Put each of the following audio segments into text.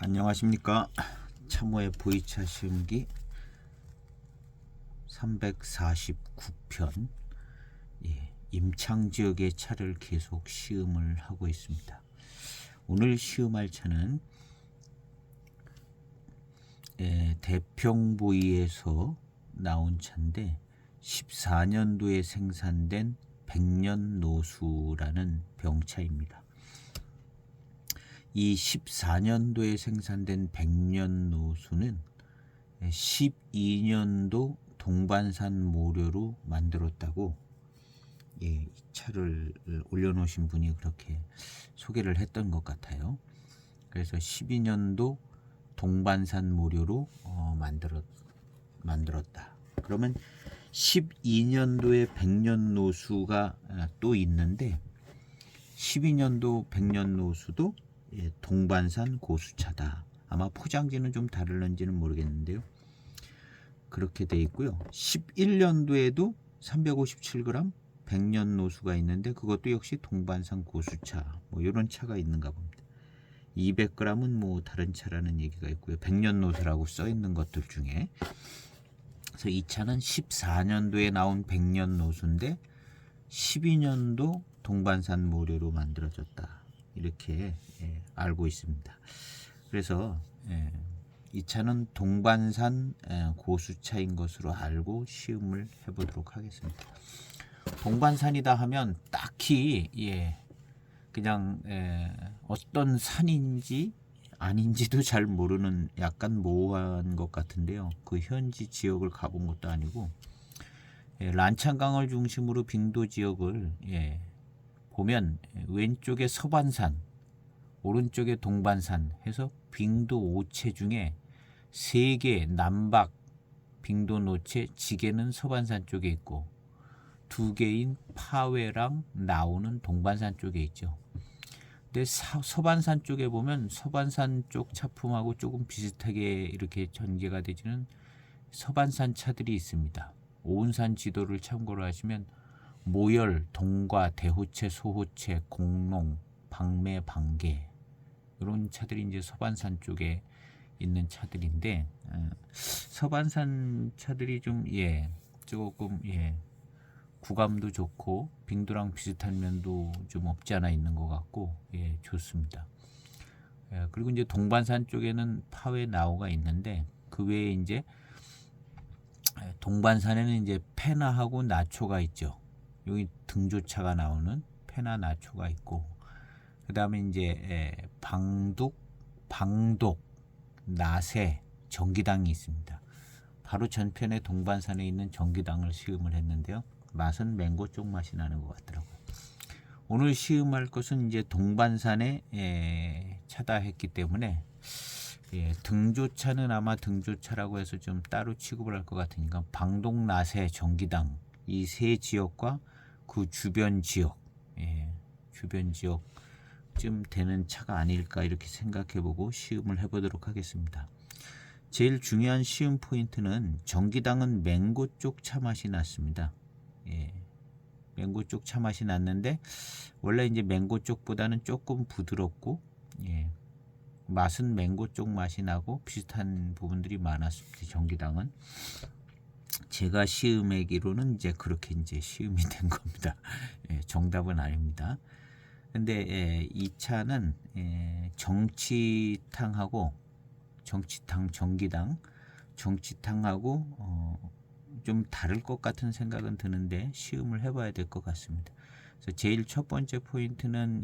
안녕하십니까. 참호의 보이차 시음기 349편 임창지역의 차를 계속 시음을 하고 있습니다. 오늘 시음할 차는 대평보이에서 나온 차인데 14년도에 생산된 백년노수라는 병차입니다. 이 14년도에 생산된 백년노수는 12년도 동반산 모료로 만들었다고 이 차를 올려놓으신 분이 그렇게 소개를 했던 것 같아요. 그래서 12년도 동반산 모료로 만들었다. 그러면 12년도에 백년노수가 또 있는데 12년도 백년노수도 동반산 고수차다. 아마 포장지는 좀 다를런지는 모르겠는데요. 그렇게 돼 있고요. 11년도에도 357g 백년노수가 있는데 그것도 역시 동반산 고수차. 이런 차가 있는가 봅니다. 200g은 다른 차라는 얘기가 있고요. 백년노수라고 써 있는 것들 중에. 그래서 이 차는 14년도에 나온 백년노수인데 12년도 동반산 모료로 만들어졌다. 이렇게 알고 있습니다. 그래서 이 차는 동반산 고수차인 것으로 알고 시음을 해보도록 하겠습니다. 동반산이다 하면 딱히 그냥 어떤 산인지 아닌지도 잘 모르는 약간 모호한 것 같은데요. 그 현지 지역을 가본 것도 아니고 란창강을 중심으로 빙도 지역을 보면 왼쪽에 서반산, 오른쪽에 동반산 해서 빙도 5채 중에 3개 남박 빙도 노체 지게는 서반산 쪽에 있고 2개인 파회랑 나오는 동반산 쪽에 있죠. 근데 서반산 쪽에 보면 서반산 쪽 차품하고 조금 비슷하게 이렇게 전개가 되지는 서반산 차들이 있습니다. 오은산 지도를 참고로 하시면 모열, 동과, 대호체, 소호체, 공농, 방매, 방계 이런 차들이 이제 서반산 쪽에 있는 차들인데 서반산 차들이 좀 조금 구감도 좋고 빙도랑 비슷한 면도 좀 없지 않아 있는 것 같고 좋습니다. 그리고 이제 동반산 쪽에는 파회 나오가 있는데 그 외에 이제 동반산에는 이제 페나하고 나초가 있죠. 여기 등조차가 나오는 페나 나초가 있고 그 다음에 이제 방독, 나세, 정기당이 있습니다. 바로 전편에 동반산에 있는 정기당을 시음을 했는데요. 맛은 맹고 쪽 맛이 나는 것 같더라고요. 오늘 시음할 것은 이제 동반산에 차다 했기 때문에 등조차는 아마 등조차라고 해서 좀 따로 취급을 할 것 같으니까 방독, 나세, 정기당 이 세 지역과 그 주변 지역, 주변 지역쯤 되는 차가 아닐까 이렇게 생각해보고 시음을 해보도록 하겠습니다. 제일 중요한 시음 포인트는 정기당은 맹고 쪽 차 맛이 났습니다. 맹고 쪽 차 맛이 났는데 원래 이제 맹고 쪽보다는 조금 부드럽고 맛은 맹고 쪽 맛이 나고 비슷한 부분들이 많았습니다. 정기당은 제가 시음하기로는 이제 그렇게 이제 시음이 된 겁니다. 정답은 아닙니다. 근데 이 차는 정치탕하고 정치탕하고 좀 다를 것 같은 생각은 드는데 시음을 해봐야 될 것 같습니다. 그래서 제일 첫 번째 포인트는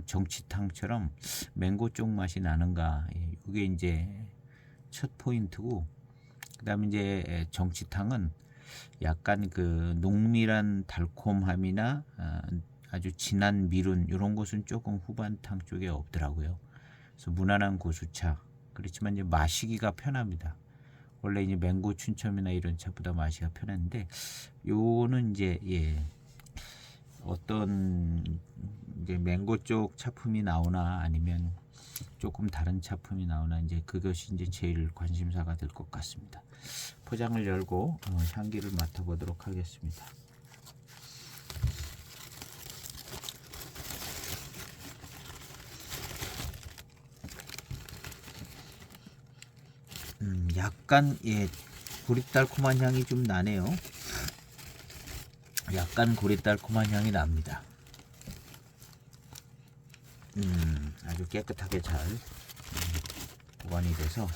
정치탕처럼 맹고 쪽 맛이 나는가 이게 이제 첫 포인트고 그 다음에 이제 정치탕은 약간 그 농밀한 달콤함이나 아주 진한 미룬 이런 것은 조금 후반탕 쪽에 없더라고요. 그래서 무난한 고수차 그렇지만 이제 마시기가 편합니다. 원래 이제 맹고 춘첨이나 이런 차보다 마시기가 편한데 요거는 이제 어떤 이제 맹고 쪽 차품이 나오나 아니면 조금 다른 차품이 나오나 이제 그것이 이제 제일 관심사가 될 것 같습니다. 포장을 열고 향기를 맡아보도록 하겠습니다. 약간 고릿달콤한 향이 좀 나네요. 약간 고릿달콤한 향이 납니다. 아주 깨끗하게 잘 보관이 돼서,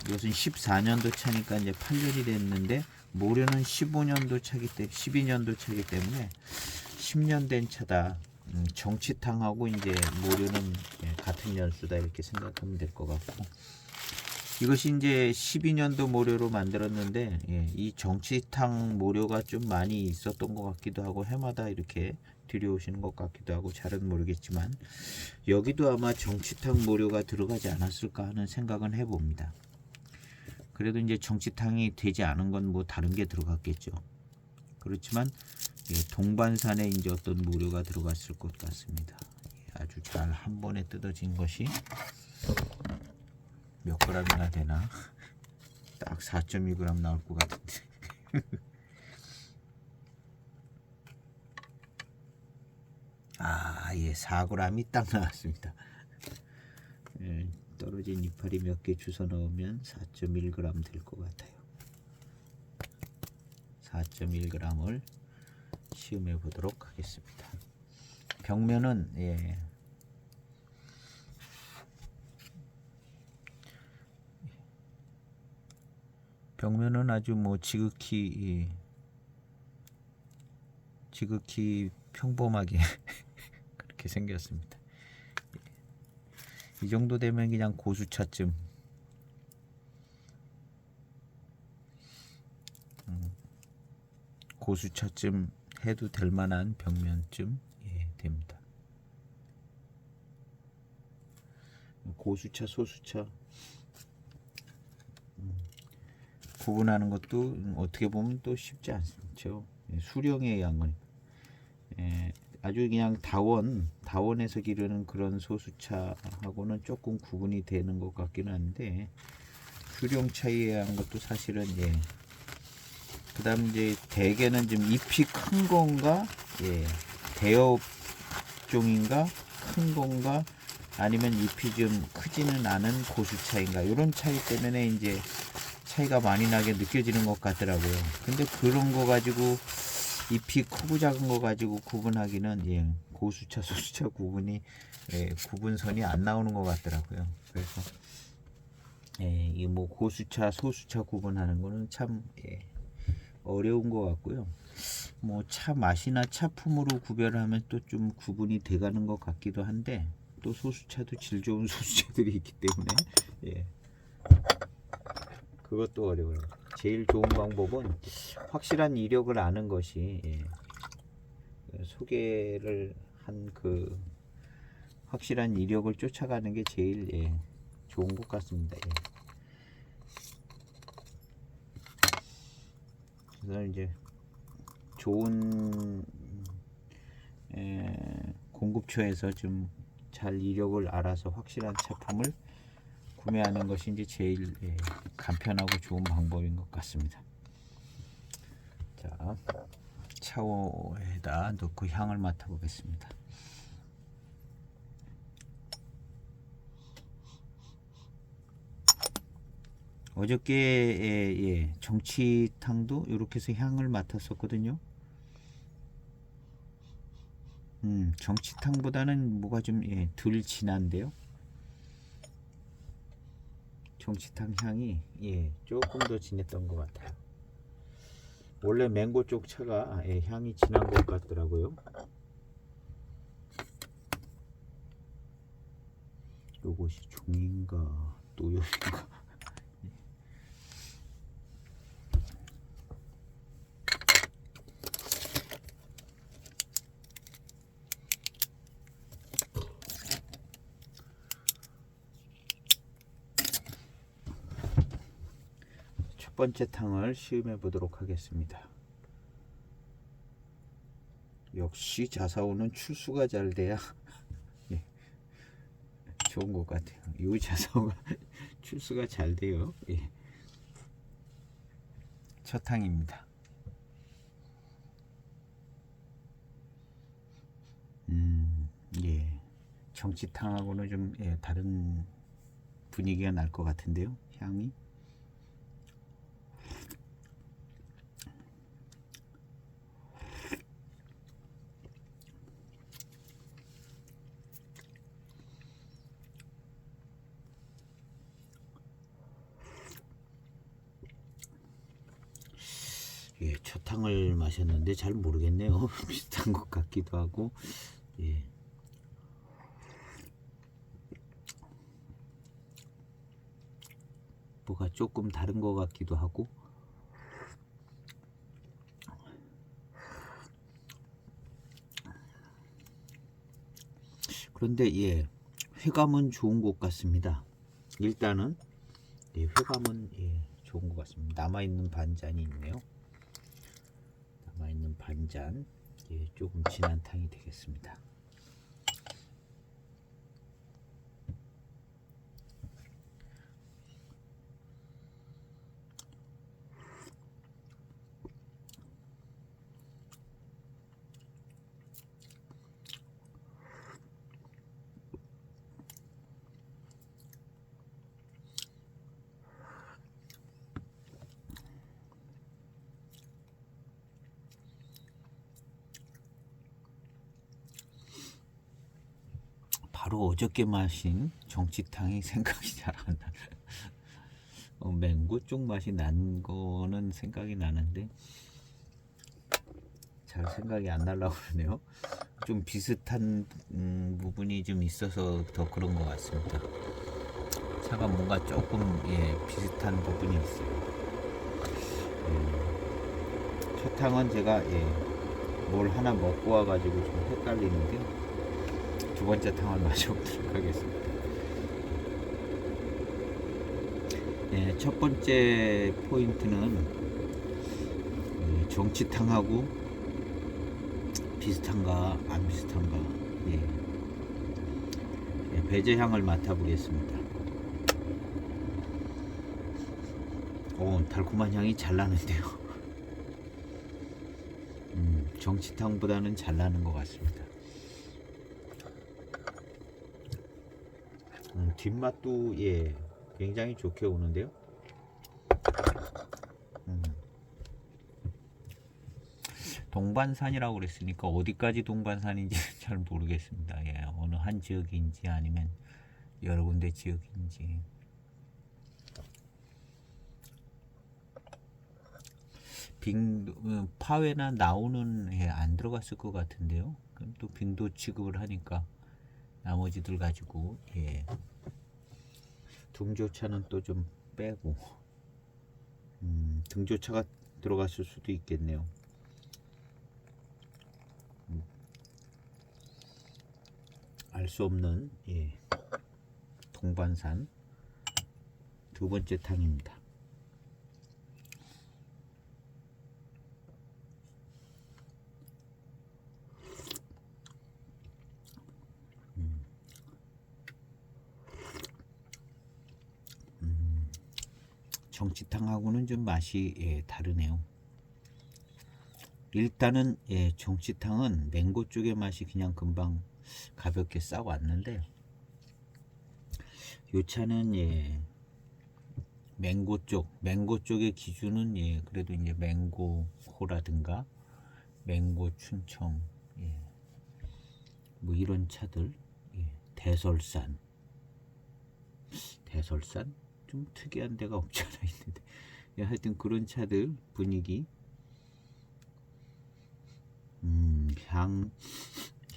이것은 14년도 차니까 이제 8년이 됐는데, 모료는 15년도 차기 때문에 12년도 차기 때문에 10년 된 차다. 정치탕하고 이제 모료는 같은 연수다, 이렇게 생각하면 될 것 같고, 이것이 이제 12년도 모료로 만들었는데, 이 정치탕 모료가 좀 많이 있었던 것 같기도 하고, 해마다 이렇게 들여오시는 것 같기도 하고, 잘은 모르겠지만 여기도 아마 정치탕 모료가 들어가지 않았을까 하는 생각은 해봅니다. 그래도 이제 정치탕이 되지 않은 건 뭐 다른 게 들어갔겠죠. 그렇지만 동반산에 이제 어떤 모료가 들어갔을 것 같습니다. 아주 잘 한 번에 뜯어진 것이 몇 g이나 되나? 딱 4.2g 나올 것 같은데. 아, 4g이 딱 나왔습니다. 떨어진 이파리 몇 개 주워 넣으면 4.1g 될 것 같아요. 4.1g을 시음해 보도록 하겠습니다. 벽면은 벽면은 아주 뭐 지극히 평범하게 그렇게 생겼습니다. 이 정도 되면 그냥 고수차쯤, 고수차쯤 해도 될 만한 벽면쯤 됩니다. 고수차, 소수차 구분하는 것도 어떻게 보면 또 쉽지 않죠. 수령의 양을 아주 그냥 다원에서 기르는 그런 소수차하고는 조금 구분이 되는 것 같기는 한데, 수령차에 한 것도 사실은 그 다음 이제 대개는 좀 잎이 큰 건가, 대엽종인가, 큰 건가, 아니면 잎이 좀 크지는 않은 고수차인가, 이런 차이 때문에 이제 차이가 많이 나게 느껴지는 것 같더라고요. 근데 그런 거 가지고 잎이 크고 작은 거 가지고 구분하기는 고수차, 소수차 구분이 구분선이 안 나오는 것 같더라고요. 그래서 이 뭐 고수차, 소수차 구분하는 거는 참 어려운 것 같고요. 뭐 차 맛이나 차품으로 구별하면 또 좀 구분이 돼가는 것 같기도 한데, 또 소수차도 질 좋은 소수차들이 있기 때문에 그것도 어려워요. 제일 좋은 방법은 확실한 이력을 아는 것이, 소개를 한 그 확실한 이력을 쫓아가는 게 제일 좋은 것 같습니다. 그래서 이제 좋은 공급처에서 좀 잘 이력을 알아서 확실한 차품을 구매하는 것이 이제 제일 간편하고 좋은 방법인 것 같습니다. 자, 차오에다 넣고 향을 맡아 보겠습니다. 어저께 정치탕도 이렇게 해서 향을 맡았었거든요. 정치탕보다는 뭐가 좀 덜 진한데요. 정치탕 향이 조금 더 진했던 것 같아요. 원래 맹고 쪽 차가 향이 진한 것 같더라고요. 요것이 종인가 노엽인가. 첫 번째 탕을 시음해 보도록 하겠습니다. 역시 자사오는 출수가 잘 돼야 좋은 것 같아요. 이 자사오가 출수가 잘 돼요. 첫 탕입니다. 정치탕하고는 좀 다른 분위기가 날 것 같은데요. 향이 정치탕을 마셨는데 잘 모르겠네요. 비슷한 것 같기도 하고. 예. 뭐가 조금 다른 것 같기도 하고. 그런데 예, 회감은 좋은 것 같습니다. 일단은 예, 회감은 예, 좋은 것 같습니다. 남아있는 반잔이 있네요. 남아있는 반잔, 예, 조금 진한 탕이 되겠습니다. 바로 어저께 마신 정치탕이 생각이 잘 안 나요. 맹고 쪽 맛이 난 거는 생각이 나는데 잘 생각이 안 나려고 그러네요. 좀 비슷한 부분이 좀 있어서 더 그런 것 같습니다. 차가 뭔가 조금 예, 비슷한 부분이 있어요. 첫 탕은 제가 예, 뭘 하나 먹고 와가지고 좀 헷갈리는데요. 두 번째 탕을 마셔보도록 하겠습니다. 예, 첫 번째 포인트는 정치탕하고 비슷한가 안 비슷한가 예. 예, 배제향을 맡아보겠습니다. 오, 달콤한 향이 잘 나는데요. 정치탕보다는 잘 나는 것 같습니다. 뒷맛도 예, 굉장히 좋게 오는데요. 동반산이라고 그랬으니까 어디까지 동반산인지 잘 모르겠습니다. 예, 어느 한 지역인지 아니면 여러 군데 지역인지. 파회나 나오는 예, 안 들어갔을 것 같은데요. 그럼 또 빙도 취급을 하니까 나머지들 가지고 예, 등조차는 또 좀 빼고 등조차가 들어갔을 수도 있겠네요. 알 수 없는 예, 동반산 두 번째 탕입니다. 정치탕하고는 좀 맛이 예, 다르네요. 일단은 예, 정치탕은 맹고 쪽의 맛이 그냥 금방 가볍게 싹 왔는데 요 차는 예, 맹고 쪽의 기준은 예, 그래도 이제 맹고호라든가 맹고 춘청 예, 뭐 이런 차들 예, 대설산 좀 특이한 데가 없지 않아 있는데 예, 하여튼 그런 차들 분위기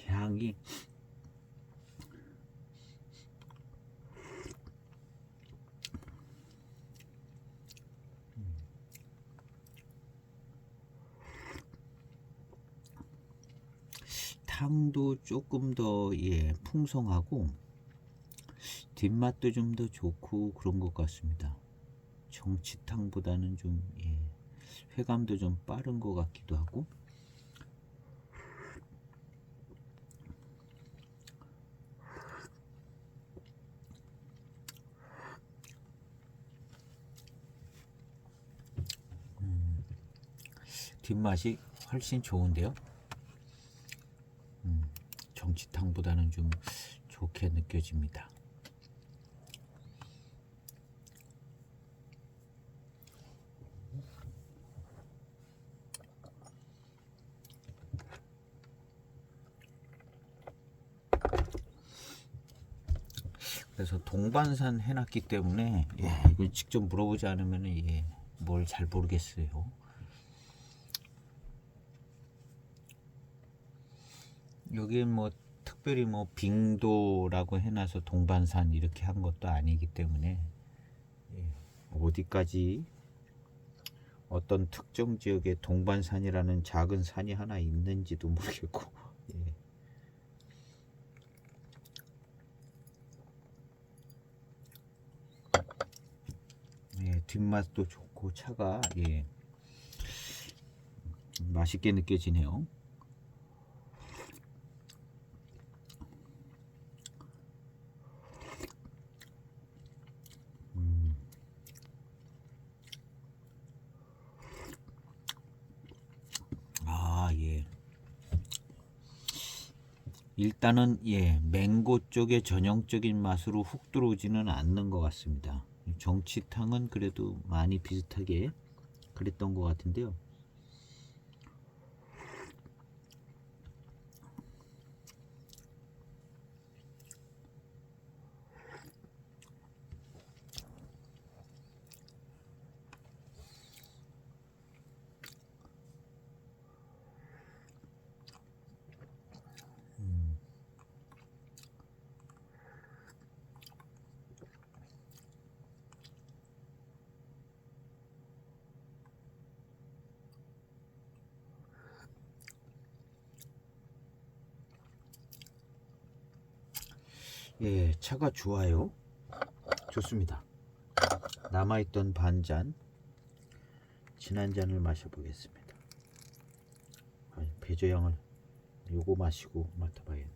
향이 탕도 조금 더 예, 풍성하고 뒷맛도 좀 더 좋고 그런 것 같습니다. 정치탕보다는 좀 예, 회감도 좀 빠른 것 같기도 하고 뒷맛이 훨씬 좋은데요. 정치탕보다는 좀 좋게 느껴집니다. 그래서 동반산 해놨기 때문에 예, 이걸 직접 물어보지 않으면 예, 뭘 잘 모르겠어요. 여기 뭐 특별히 뭐 빙도라고 해놔서 동반산 이렇게 한 것도 아니기 때문에 예, 어디까지 어떤 특정 지역에 동반산이라는 작은 산이 하나 있는지도 모르겠고 예. 예, 뒷맛도 좋고 차가 예, 맛있게 느껴지네요. 아, 예. 일단은 예, 맹고 쪽의 전형적인 맛으로 훅 들어오지는 않는 것 같습니다. 정치탕은 그래도 많이 비슷하게 그랬던 것 같은데요. 예, 차가 좋아요. 좋습니다. 남아있던 반잔 진한 잔을 마셔보겠습니다. 배저양을 요거 마시고 맡아봐야겠네.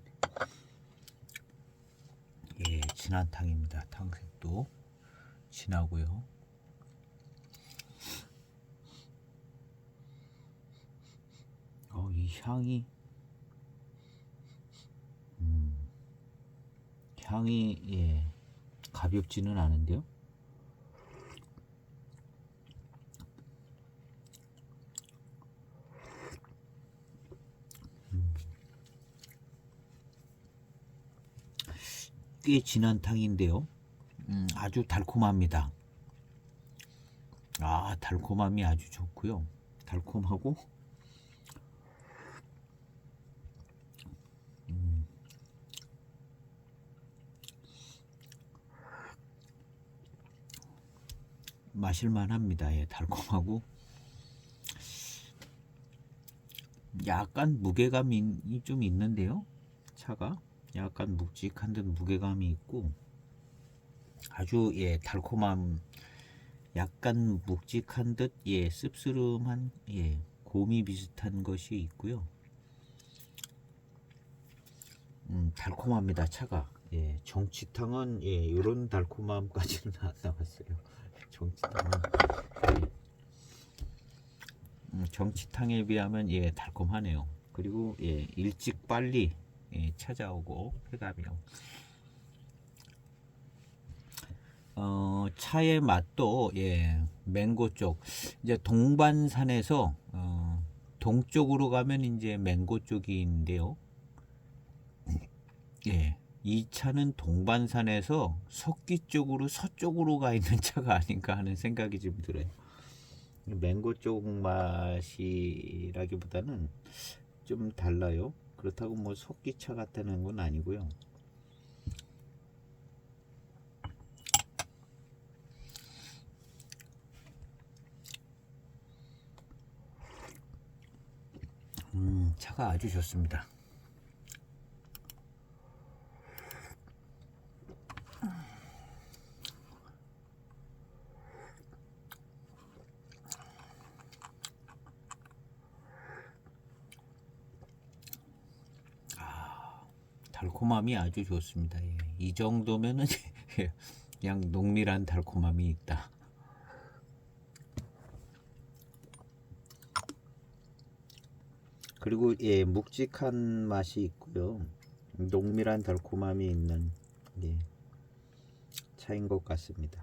예, 진한 탕입니다. 탕색도 진하고요. 이 향이 향이 예, 가볍지는 않은데요. 꽤 진한 탕인데요. 아주 달콤합니다. 아, 달콤함이 아주 좋고요. 달콤하고 마실만 합니다. 예, 달콤하고 약간 무게감이 좀 있는데요. 차가 약간 묵직한 듯 무게감이 있고 아주 예, 달콤함, 약간 묵직한 듯 예, 씁쓸한 예, 곰이 비슷한 것이 있고요. 달콤합니다. 차가 예, 정치탕은 예, 이런 달콤함까지는 안 나왔어요. 정치탕은 정치탕에 비하면 예, 달콤하네요. 그리고 예, 일찍 빨리 예, 찾아오고 쾌감이요. 차의 맛도 예, 맹고 쪽 이제 동반산에서 동쪽으로 가면 이제 맹고 쪽인데요. 예, 이 차는 동반산에서 석기 쪽으로 서쪽으로 가 있는 차가 아닌가 하는 생각이 좀 들어요. 맹고 쪽 맛이라기보다는 좀 달라요. 그렇다고 뭐 석기차 같다는 건 아니고요. 차가 아주 좋습니다. 달콤함이 아주 좋습니다. 예. 이 정도면은 그냥 농밀한 달콤함이 있다. 그리고 예, 묵직한 맛이 있고요. 농밀한 달콤함이 있는 예, 차인 것 같습니다.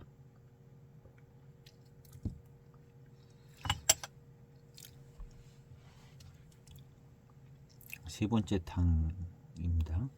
세 번째 탕입니다.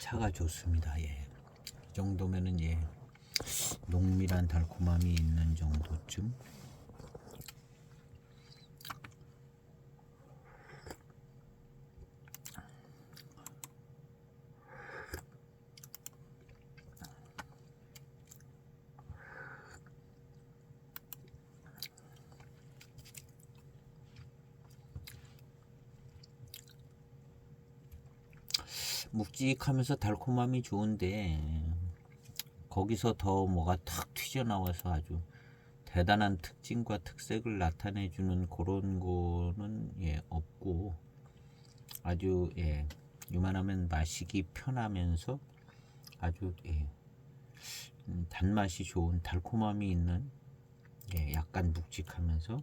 차가 좋습니다. 예. 이 정도면은 예, 농밀한 달콤함이 있는 정도쯤. 묵직하면서 달콤함이 좋은데 거기서 더 뭐가 탁 튀어나와서 아주 대단한 특징과 특색을 나타내주는 그런 거는 예, 없고 아주 예, 유만하면 마시기 편하면서 아주 예, 단맛이 좋은 달콤함이 있는 예, 약간 묵직하면서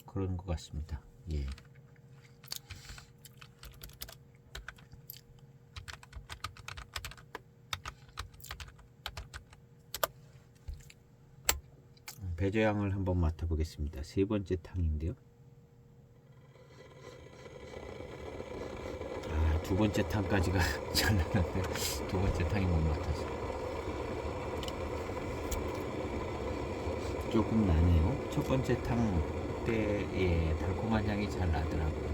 그런 것 같습니다. 예. 배저향을 한번 맡아보겠습니다. 세 번째 탕인데요. 두 번째 탕까지가 잘 나는데 두 번째 탕이 못 맡아서 조금 나네요. 첫 번째 탕 때 예, 달콤한 향이 잘 나더라고요.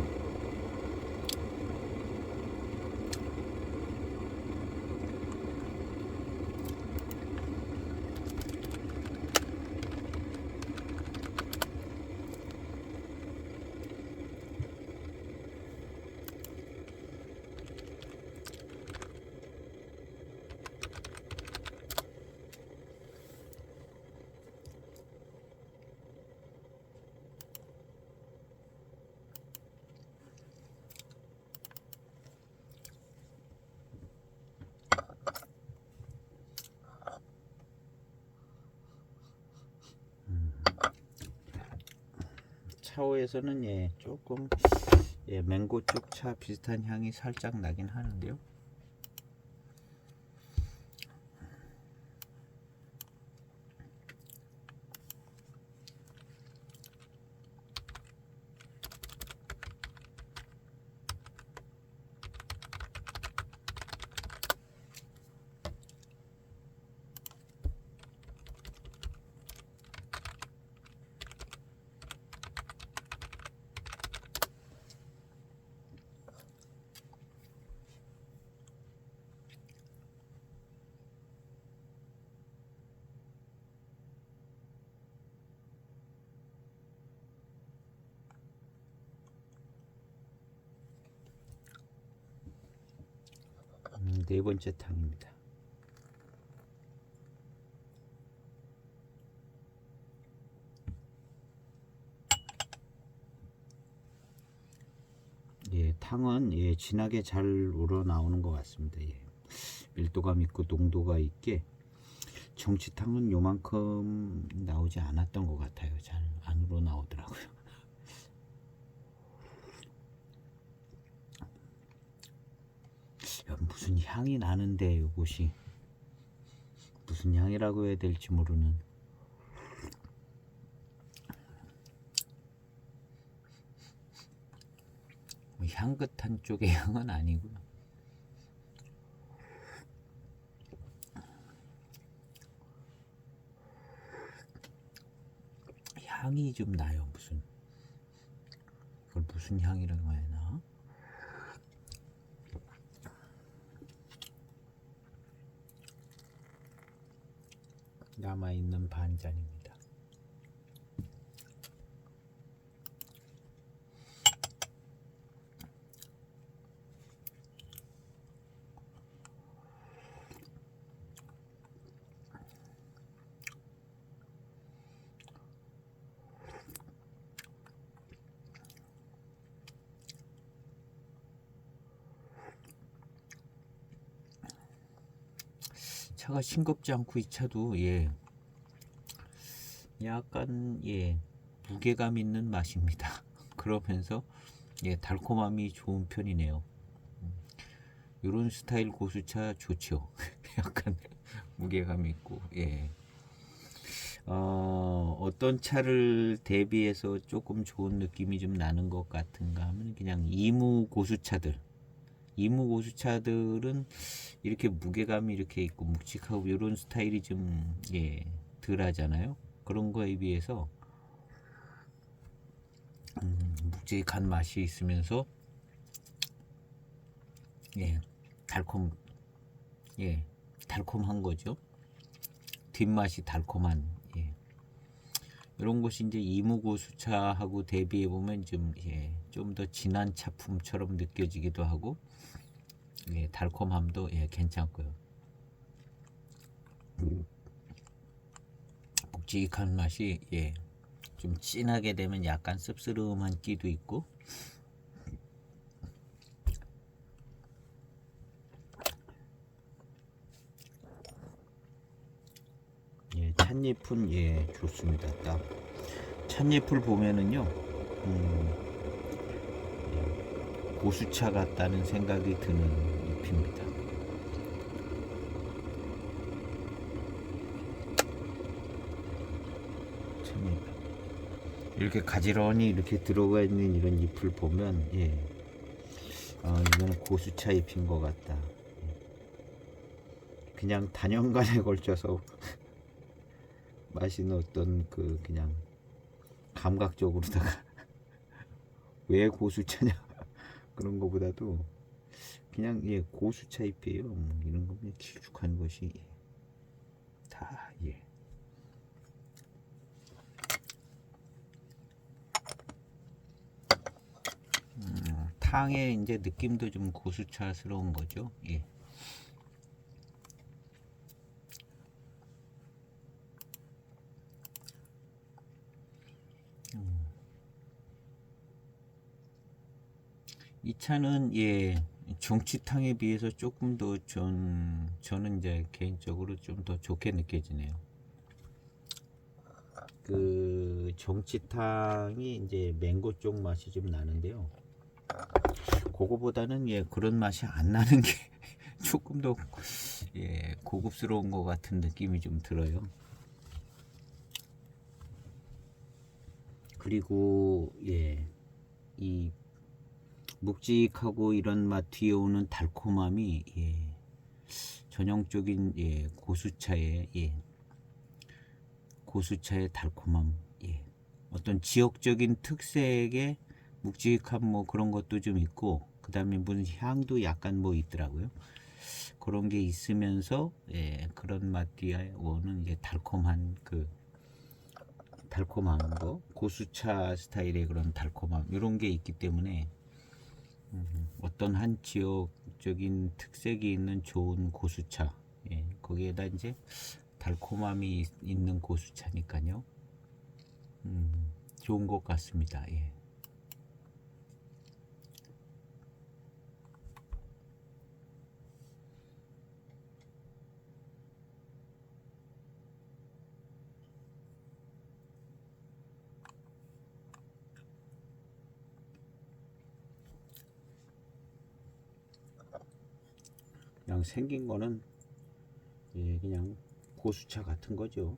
차오에서는 예, 조금 예, 맹고 쪽 차 비슷한 향이 살짝 나긴 하는데요. 네 번째 탕입니다. 예, 탕은 예, 진하게 잘 우러 나오는 것 같습니다. 예. 밀도감 있고 농도가 있게 정치탕은 요만큼 나오지 않았던 것 같아요. 잘 안 우러 나오더라고요. 무슨 향이 나는데 이것이 무슨 향이라고 해야 될지 모르는 뭐 향긋한 쪽의 향은 아니고요. 향이 좀 나요. 무슨 그걸 무슨 향이라고 해야 하나? 남아있는 반잔입니다. 차가 싱겁지 않고 이 차도 예, 약간 예, 무게감 있는 맛입니다. 그러면서 예, 달콤함이 좋은 편이네요. 이런 스타일 고수차 좋죠. 약간 무게감 있고 예. 어떤 차를 대비해서 조금 좋은 느낌이 좀 나는 것 같은가 하면 그냥 이무 고수차들 이무 고수차들은 이렇게 무게감이 이렇게 있고 묵직하고 이런 스타일이 좀 덜하잖아요. 그런 거에 비해서 묵직한 맛이 있으면서 달콤 달콤한 거죠. 뒷맛이 달콤한 이런 것이 이제 이무고수차하고 대비해 보면 좀 더 진한 차품처럼 느껴지기도 하고 달콤함도 괜찮고요. 묵직한 맛이 좀 진하게 되면 약간 씁쓸음한 끼도 있고 찻잎은 좋습니다. 딱 찻잎을 보면은요 고수차 같다는 생각이 드는 잎입니다. 찻잎 이렇게 가지런히 이렇게 들어가 있는 이런 잎을 보면 이거는 고수차 잎인 것 같다. 그냥 단연간에 걸쳐서 마시는 어떤 그냥 감각적으로다가 왜 고수차냐 그런 거보다도 그냥 고수차 잎이에요. 이런 거 그냥 길쭉한 것이 다 탕의 이제 느낌도 좀 고수차스러운 거죠. 이 차는 정치탕에 비해서 조금 더 저는 이제 개인적으로 좀 더 좋게 느껴지네요. 그 정치탕이 이제 맹고 쪽 맛이 좀 나는데요. 그거보다는 그런 맛이 안 나는 게 조금 더 고급스러운 것 같은 느낌이 좀 들어요. 그리고 이 묵직하고 이런 맛 뒤에 오는 달콤함이 전형적인 고수차의 달콤함, 어떤 지역적인 특색의 묵직한 뭐 그런 것도 좀 있고, 그 다음에 무슨 향도 약간 뭐 있더라고요. 그런 게 있으면서 그런 맛 뒤에 오는 달콤한 달콤한 거, 고수차 스타일의 그런 달콤함 이런 게 있기 때문에 어떤 한 지역적인 특색이 있는 좋은 고수차, 거기에다 이제 달콤함이 있는 고수차니까요. 좋은 것 같습니다. 그냥 생긴 거는 그냥 고수차 같은 거죠.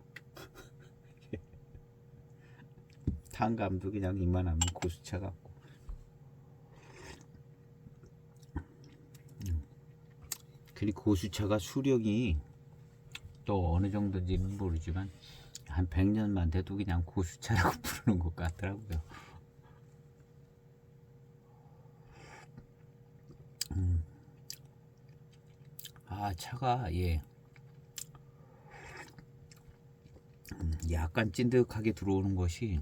탄감도 그냥 이만하면 고수차 같고. 그리고 고수차가 수령이 또 어느 정도인지는 모르지만 한 100년만 돼도 그냥 고수차라고 부르는 것 같더라고요. 차가 약간 찐득하게 들어오는 것이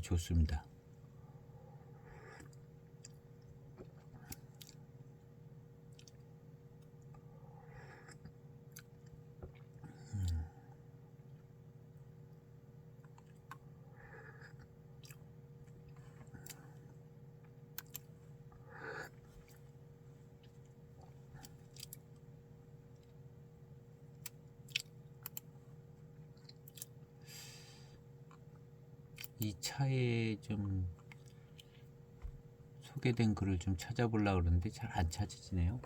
좋습니다. 이 차에 좀 소개된 글을 좀 찾아보려고 그러는데 잘 안 찾아지네요.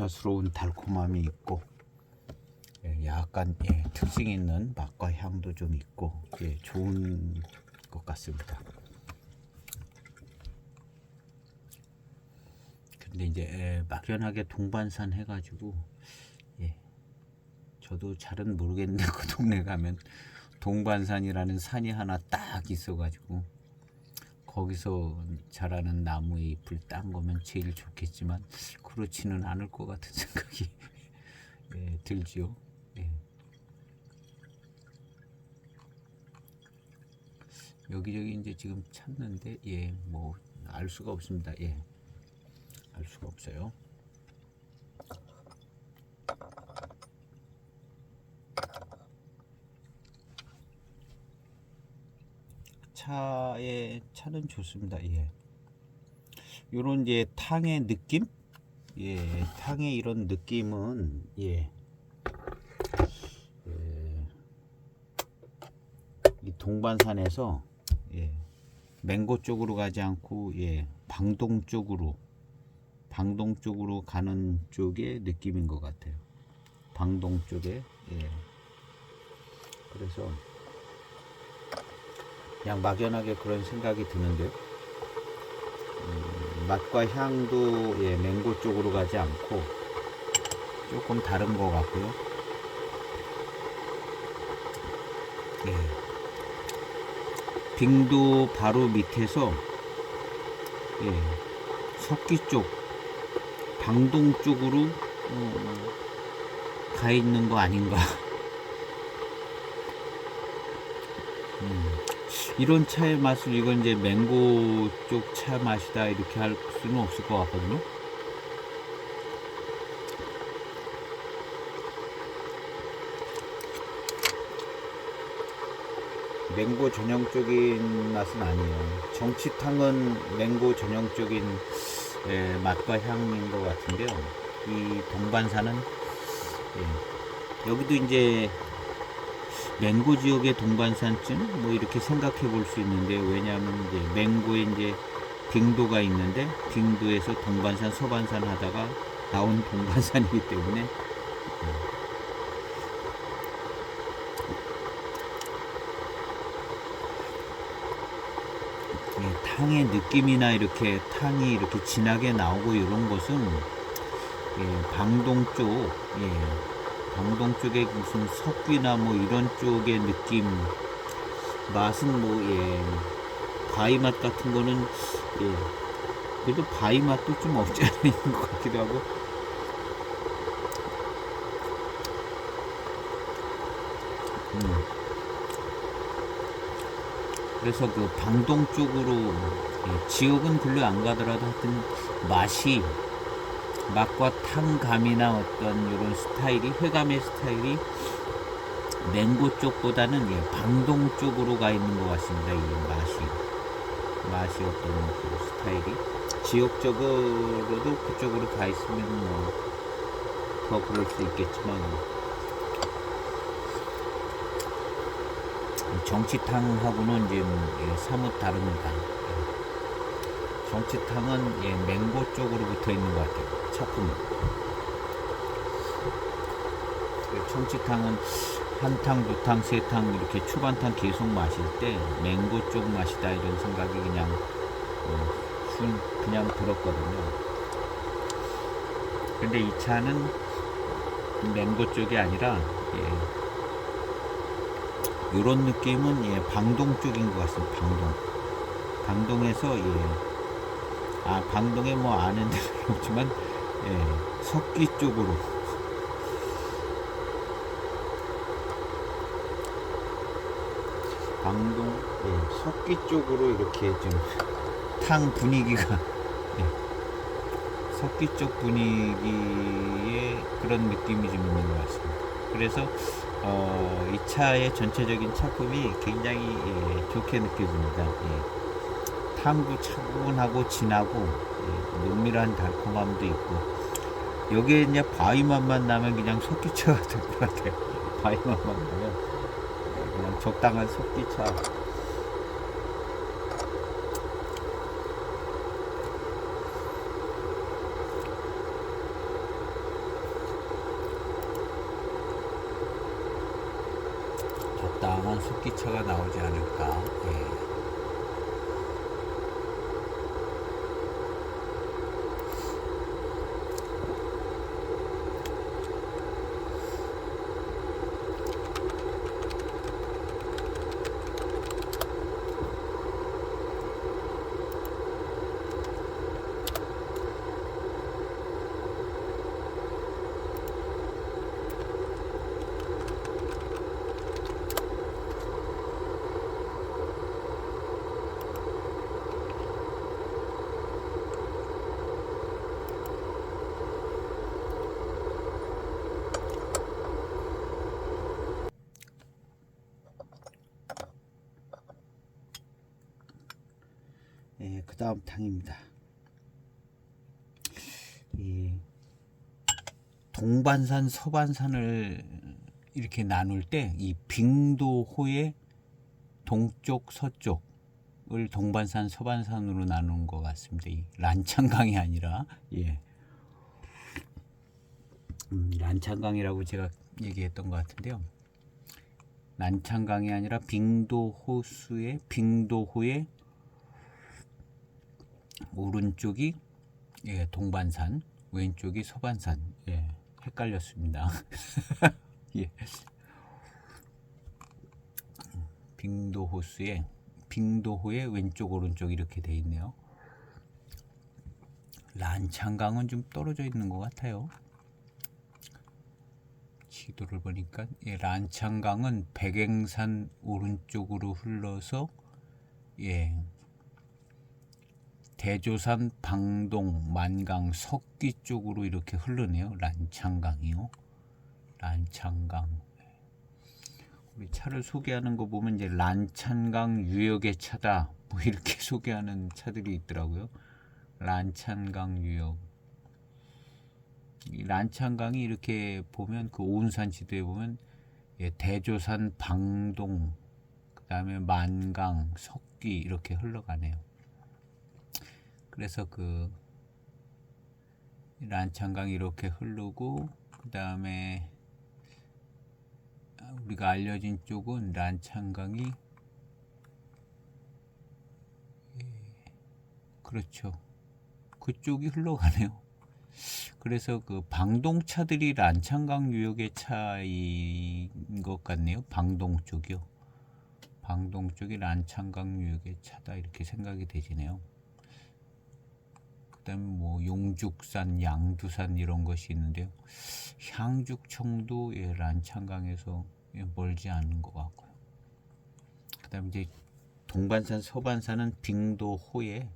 고차스러운 달콤함이 있고, 약간 특징 있는 맛과 향도 좀 있고, 좋은 것 같습니다. 근데 이제 막연하게 동반산 해가지고, 저도 잘은 모르겠는데 그 동네 가면 동반산이라는 산이 하나 딱 있어가지고 거기서 자라는 나무의 잎을 딴 거면 제일 좋겠지만 그렇지는 않을 것 같은 생각이 들지요. 여기저기 이제 지금 찾는데 뭐 알 수가 없습니다. 알 수가 없어요. 차는 좋습니다. 요런 이제 탕의 느낌? 탕의 이런 느낌은 이 동반산에서 맹고 쪽으로 가지 않고 방동 쪽으로 가는 쪽의 느낌인 것 같아요. 방동 쪽에 그래서 그냥 막연하게 그런 생각이 드는데요. 맛과 향도 맹고 쪽으로 가지 않고 조금 다른 것 같고요. 빙도 바로 밑에서 석기 쪽 방동 쪽으로 가 있는 거 아닌가. 이런 차의 맛을 이건 이제 맹고 쪽 차 맛이다 이렇게 할 수는 없을 것 같거든요. 맹고 전형적인 맛은 아니에요. 정치탕은 맹고 전형적인 맛과 향인 것 같은데요. 이 동반산은 여기도 이제 맹고 지역의 동반산쯤 뭐 이렇게 생각해 볼 수 있는데, 왜냐하면 이제 맹고에 이제 빙도가 있는데 빙도에서 동반산 서반산 하다가 나온 동반산이기 때문에 탕의 느낌이나 이렇게 탕이 이렇게 진하게 나오고 이런 것은 방동 쪽 방동 쪽에 무슨 석귀나 뭐 이런 쪽의 느낌, 맛은 뭐 바위 맛 같은 거는 그래도 바위 맛도 좀 없지 않아 있는 것 같기도 하고. 그래서 그 방동 쪽으로 지역은 별로 안 가더라도 하여튼 맛과 탕감이나 어떤 이런 스타일이, 회감의 스타일이 맹고 쪽보다는 방동 쪽으로 가 있는 것 같습니다. 이 맛이 어떤 그 스타일이 지역적으로도 그쪽으로 가 있으면 뭐 더 그럴 수 있겠지만, 정치탕하고는 이제 사뭇 다릅니다. 정치탕은 맹고 쪽으로 붙어 있는 것 같아요. 차품이. 정치탕은 한 탕, 두 탕, 세 탕 이렇게 초반탕 계속 마실 때 맹고 쪽 맛이다 이런 생각이 그냥 들었거든요. 근데 이 차는 맹고 쪽이 아니라 요런 느낌은 방동 쪽인 것 같습니다. 방동에서 방동에 뭐 아는 데는 없지만 석귀 쪽으로 방동 석귀 쪽으로 이렇게 좀 탕 분위기가 석귀 쪽 분위기의 그런 느낌이 좀 있는 것 같습니다. 그래서 이 차의 전체적인 차품이 굉장히 좋게 느껴집니다. 탕도 차분하고 진하고 농밀한 달콤함도 있고, 여기에 이제 바위 맛만 나면 그냥 석기차가 될 것 같아요. 바위 맛만 나면 그냥 적당한 석기차. 적당한 습기차가 나오지 않을까. 예. 그 다음 탕입니다. 이 동반산, 서반산을 이렇게 나눌 때 이 빙도호의 동쪽, 서쪽을 동반산, 서반산으로 나누는 것 같습니다. 이 란창강이 아니라 예. 란창강이라고 제가 얘기했던 것 같은데요. 란창강이 아니라 빙도호의 오른쪽이 예, 동반산, 왼쪽이 서반산. 예, 헷갈렸습니다. 예. 빙도호의 왼쪽 오른쪽 이렇게 돼 있네요. 란창강은 좀 떨어져 있는 것 같아요. 지도를 보니까 예, 란창강은 백앵산 오른쪽으로 흘러서 예, 대조산, 방동, 만강, 석기 쪽으로 이렇게 흐르네요. 란창강이요. 란창강. 우리 차를 소개하는 거 보면 이제 란창강 유역의 차다. 뭐 이렇게 소개하는 차들이 있더라고요. 란창강 유역. 이 란창강이 이렇게 보면 그 오운산 지도에 보면 예, 대조산, 방동, 그다음에 만강, 석기 이렇게 흘러가네요. 그래서 그 란창강이 이렇게 흐르고 그 다음에 우리가 알려진 쪽은 란창강이 그렇죠. 그쪽이 흘러가네요. 그래서 그 방동차들이 란창강 유역의 차인 것 같네요. 방동 쪽이요. 방동 쪽이 란창강 유역의 차다 이렇게 생각이 되지네요. 그다음에 뭐 용죽산, 양두산 이런 것이 있는데요. 향죽청도 예, 란창강에서 예, 멀지 않은 것 같고요. 그다음에 이제 동반산, 서반산은 빙도호에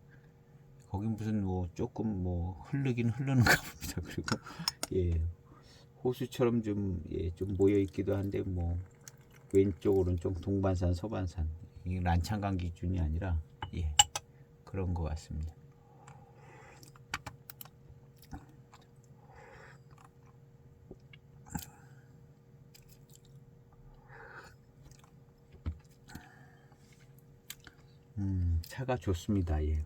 거기 무슨 뭐 조금 뭐 흐르긴 흐르는가 봅니다. 그리고 예, 호수처럼 좀 예, 좀 모여 있기도 한데 뭐 왼쪽 오른쪽 동반산, 서반산 이 란창강 기준이 아니라 예, 그런 것 같습니다. 차가 좋습니다. 예.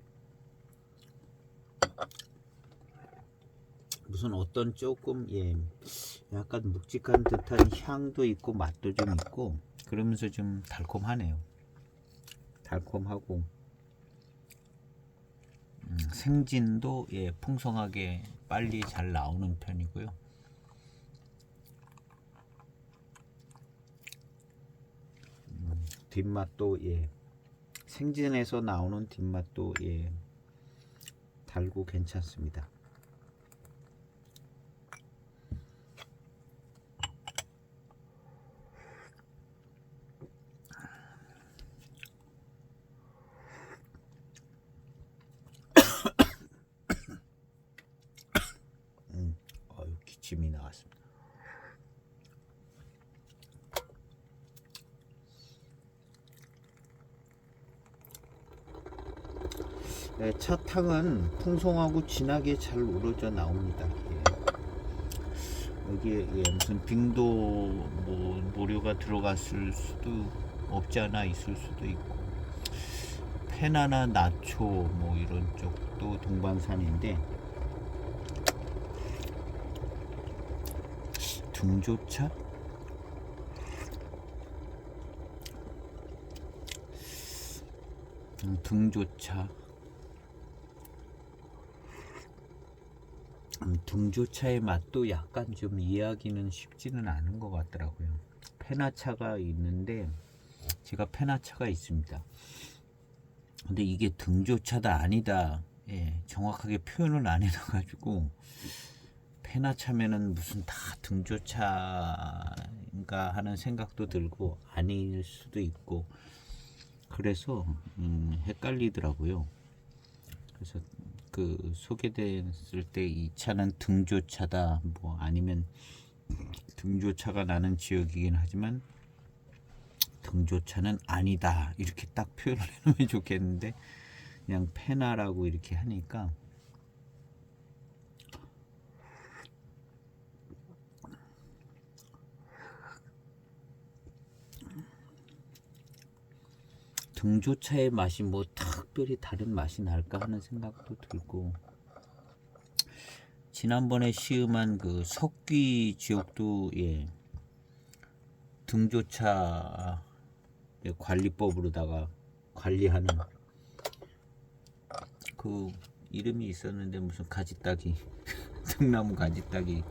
무슨 어떤 조금 예, 약간 묵직한 듯한 향도 있고 맛도 좀 있고 그러면서 좀 달콤하네요. 달콤하고 생진도 예, 풍성하게 빨리 잘 나오는 편이고요. 뒷맛도 예, 생진에서 나오는 뒷맛도 예, 달고 괜찮습니다. 기침이 나왔습니다. 네, 첫 탕은 풍성하고 진하게 잘 우러져 나옵니다. 예. 여기에 예, 무슨 빙도 뭐 모류가 들어갔을 수도 없지 않아 있을 수도 있고 페나나 나초 뭐 이런 쪽도 동반산인데 등조차 등조차. 등조차의 맛도 약간 좀 이해하기는 쉽지는 않은 것 같더라고요. 페나차가 있는데 제가 페나차가 있습니다. 근데 이게 등조차다 아니다, 정확하게 표현을 안 해놔가지고 페나차면은 무슨 다 등조차인가 하는 생각도 들고 아닐 수도 있고 그래서 헷갈리더라고요. 그래서 그 소개됐을 때 이 차는 등조차다 뭐 아니면 등조차가 나는 지역이긴 하지만 등조차는 아니다 이렇게 딱 표현을 해놓으면 좋겠는데 그냥 페나라고 이렇게 하니까 등조차의 맛이 뭐 특별히 다른 맛이 날까 하는 생각도 들고 지난번에 시음한 그 석귀 지역도 등조차 관리법으로다가 관리하는 그 이름이 있었는데 무슨 가지따기 등나무 가지따기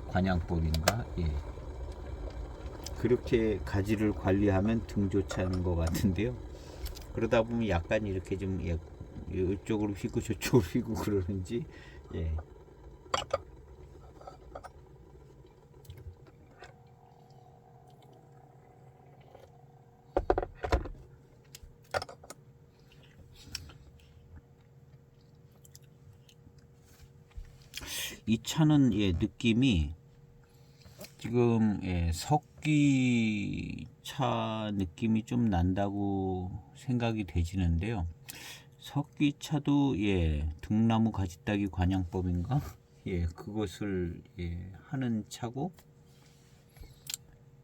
관양법인가 그렇게 가지를 관리하면 등조차는 것 같은데요. 그러다 보면 약간 이렇게 좀 이쪽으로 휘고 저쪽으로 휘고 그러는지 이 차는 느낌이 지금 석귀차 느낌이 좀 난다고 생각이 되지는데요. 석귀차도 등나무 가지따기 관양법인가 그것을 하는 차고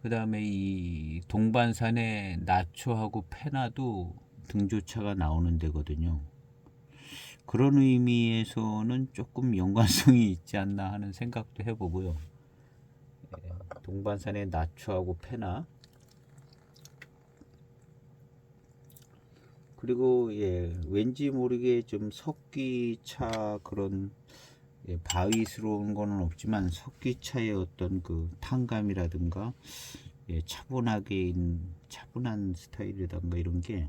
그 다음에 이 동반산의 나초하고 페나도 등조차가 나오는 데거든요. 그런 의미에서는 조금 연관성이 있지 않나 하는 생각도 해보고요. 동반산의 나초하고 페나 그리고 왠지 모르게 좀 석귀차 그런 바위스러운 거는 없지만 석귀차의 어떤 그 탕감이라든가 차분한 스타일이라든가 이런 게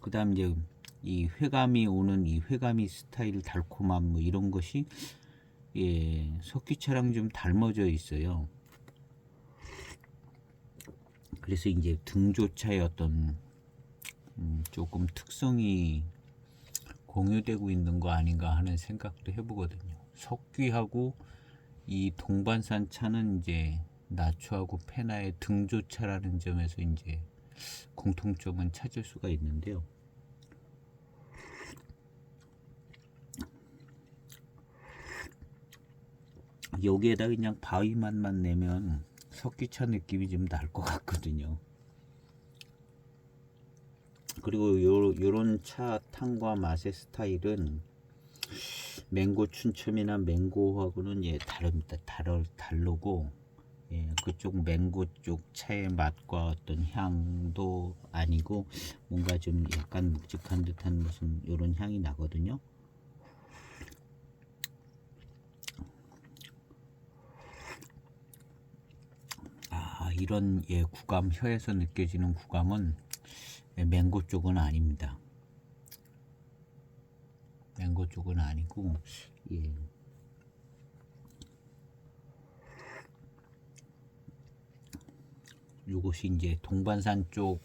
그 다음 이제 이 회감이 오는 이 회감이 스타일 달콤함 뭐 이런 것이 석귀차랑 좀 닮아져 있어요. 그래서 이제 등조차의 어떤 조금 특성이 공유되고 있는 거 아닌가 하는 생각도 해보거든요. 석귀하고 이 동반산 차는 이제 나초하고 페나의 등조차라는 점에서 이제 공통점은 찾을 수가 있는데요. 여기에다 그냥 바위 맛만 내면 석귀차 느낌이 좀 날 것 같거든요. 그리고 요런 차 탕과 맛의 스타일은 맹고 춘첨이나 맹고하고는 다릅니다. 다르고 그쪽 맹고 쪽 차의 맛과 어떤 향도 아니고 뭔가 좀 약간 묵직한 듯한 무슨 요런 향이 나거든요. 이런 구감, 혀에서 느껴지는 구감은 맹고 쪽은 아닙니다. 맹고 쪽은 아니고 이것이 이제 동반산 쪽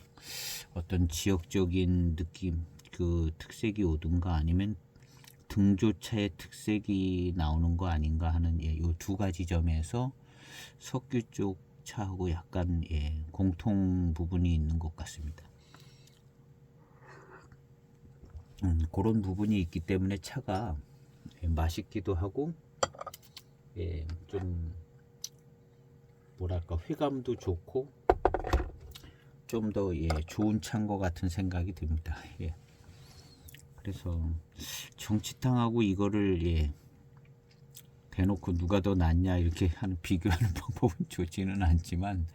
어떤 지역적인 느낌 그 특색이 오든가 아니면 등조차의 특색이 나오는 거 아닌가 하는 이 두 가지 점에서 석규 쪽 차하고 약간 공통 부분이 있는 것 같습니다. 그런 부분이 있기 때문에 차가 맛있기도 하고 좀 뭐랄까 회감도 좋고 좀 더 좋은 차인 것 같은 생각이 듭니다. 그래서 정치탕하고 이거를 대놓고 누가 더 낫냐 이렇게 하는 비교하는 방법은 좋지는 않지만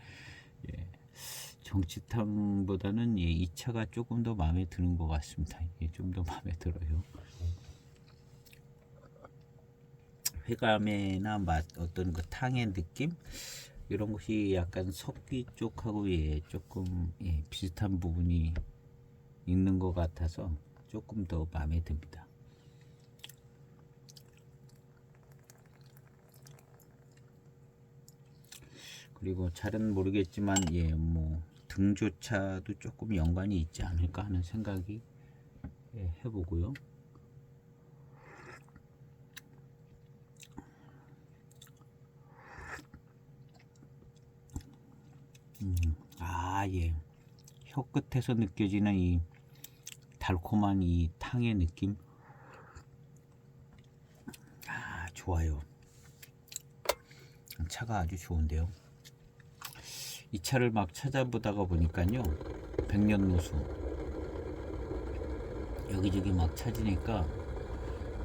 정치탕보다는 이 차가 조금 더 마음에 드는 것 같습니다. 좀 더 마음에 들어요. 회감이나 맛, 어떤 그 탕의 느낌 이런 것이 약간 석기 쪽하고 조금 비슷한 부분이 있는 것 같아서 조금 더 마음에 듭니다. 그리고 잘은 모르겠지만 뭐 등조차도 조금 연관이 있지 않을까 하는 생각이 해보고요. 혀 끝에서 느껴지는 이 달콤한 이 탕의 느낌. 좋아요. 차가 아주 좋은데요. 이 차를 막 찾아보다가 보니까요, 백년노수 여기저기 막 찾으니까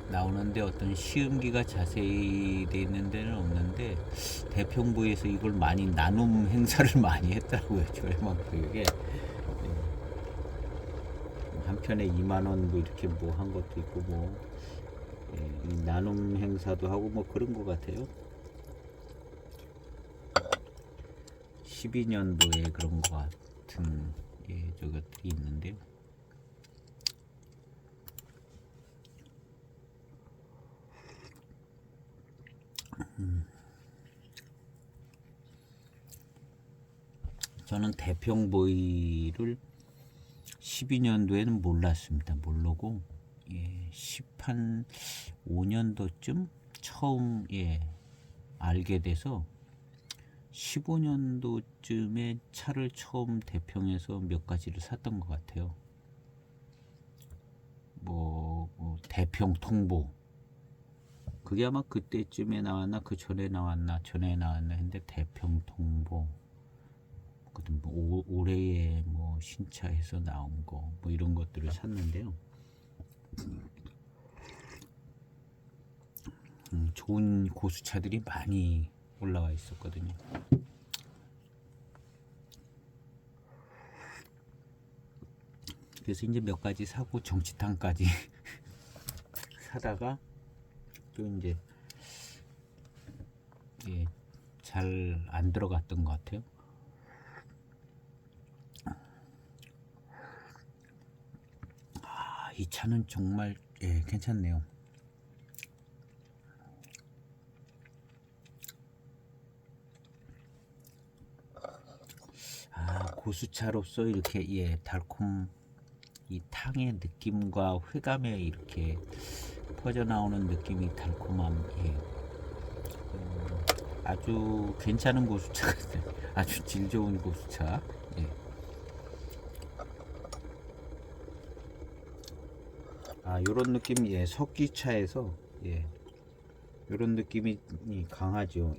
나오는데 어떤 시음기가 자세히 돼 있는 데는 없는데 대평부에서 이걸 많이 나눔 행사를 많이 했더라고요. 저렴한 한 편에 2만원 뭐 이렇게 뭐 한 것도 있고 뭐 나눔 행사도 하고 뭐 그런 것 같아요. 12년도에 그런 것 같은 저것들이 있는데요. 저는 대평보이를 12년도에는 몰랐습니다. 모르고 15년도쯤 처음 알게 돼서 15년도쯤에 차를 처음 대평에서 몇 가지를 샀던 것 같아요. 뭐 대평 통보 그게 아마 그때쯤에 나왔나 그 전에 나왔나 했는데 대평 통보 뭐 올해에 뭐 신차에서 나온 거 뭐 이런 것들을 샀는데요. 좋은 고수차들이 많이 올라와 있었거든요. 그래서 이제 몇 가지 사고 정치탕까지 사다가 또 이제 잘 안 들어갔던 것 같아요. 이 차는 정말 괜찮네요. 고수차로서 이렇게 달콤 이 탕의 느낌과 회감에 이렇게 퍼져나오는 느낌이 달콤함 아주 괜찮은 고수차 같아요. 아주 질 좋은 고수차. 요런 느낌 석기차에서 요런 느낌이 강하죠.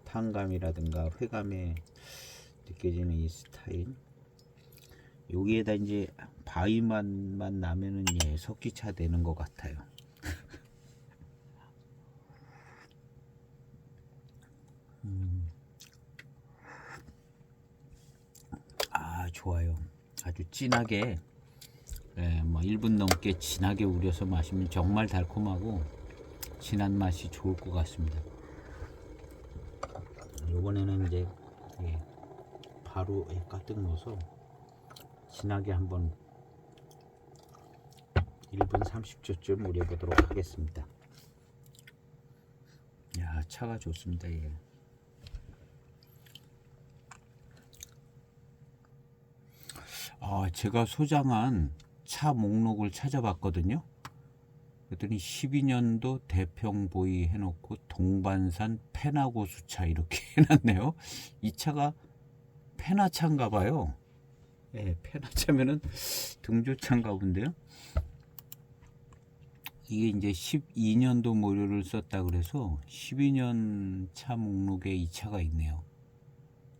탕감이라든가 회감에 느껴지는 이 스타일. 여기에다 이제 바위만 나면은 석기차 되는 것 같아요. 좋아요. 아주 진하게 뭐 1분 넘게 진하게 우려서 마시면 정말 달콤하고 진한 맛이 좋을 것 같습니다. 요번에는 이제 바로 가득 넣어서 진하게 한번 1분 30초쯤 우려보도록 하겠습니다. 차가 좋습니다. 제가 소장한 차 목록을 찾아봤거든요. 그랬더니 12년도 대평보이 해놓고 동반산 페나고수차 이렇게 해놨네요. 이 차가 페나차인가 봐요. 페나차면은 등조차인가 본데요. 이게 이제 12년도 모료를 썼다 그래서 12년 차 목록에 이 차가 있네요.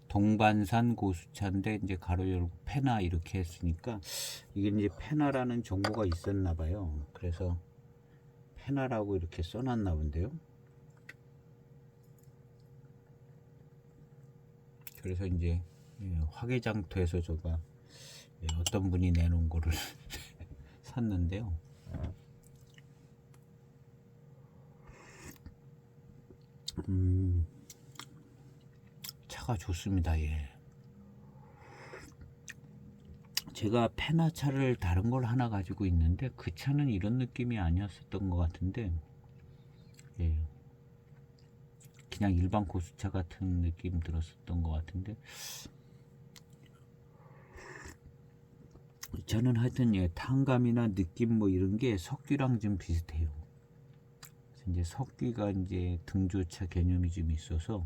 동반산 고수차인데 이제 가로 열고 페나 이렇게 했으니까 이게 이제 페나라는 정보가 있었나 봐요. 그래서 페나라고 이렇게 써놨나 본데요. 그래서 이제 화개장터에서 제가 어떤 분이 내놓은 거를 샀는데요. 차가 좋습니다. 예. 제가 페나차를 다른 걸 하나 가지고 있는데 그 차는 이런 느낌이 아니었었던 것 같은데, 예. 그냥 일반 고수차 같은 느낌 들었었던 것 같은데, 저는 하여튼 탕감이나 느낌 뭐 이런 게 석귀랑 좀 비슷해요. 그래서 이제 석귀가 이제 등조차 개념이 좀 있어서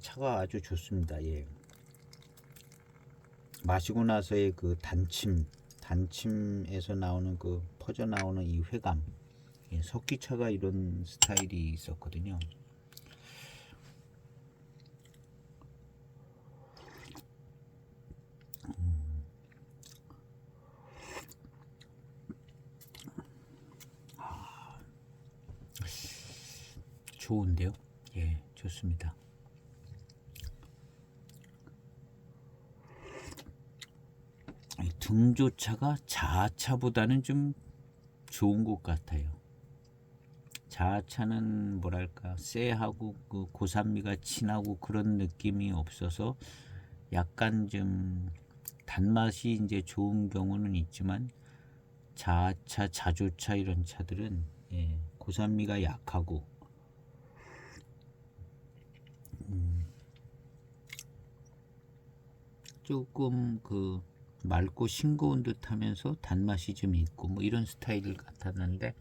차가 아주 좋습니다. 예. 마시고 나서의 그 단침에서 나오는 그 퍼져 나오는 이 회감. 예, 석기차가 이런 스타일이 있었거든요. 좋은데요? 예, 좋습니다. 등조차가 자차보다는 좀 좋은 것 같아요. 자차는 뭐랄까 쎄하고 그 고산미가 진하고 그런 느낌이 없어서 약간 좀 단맛이 이제 좋은 경우는 있지만, 자차, 자조차 이런 차들은 고산미가 약하고 조금 그 맑고 싱거운 듯하면서 단맛이 좀 있고 뭐 이런 스타일 같았는데,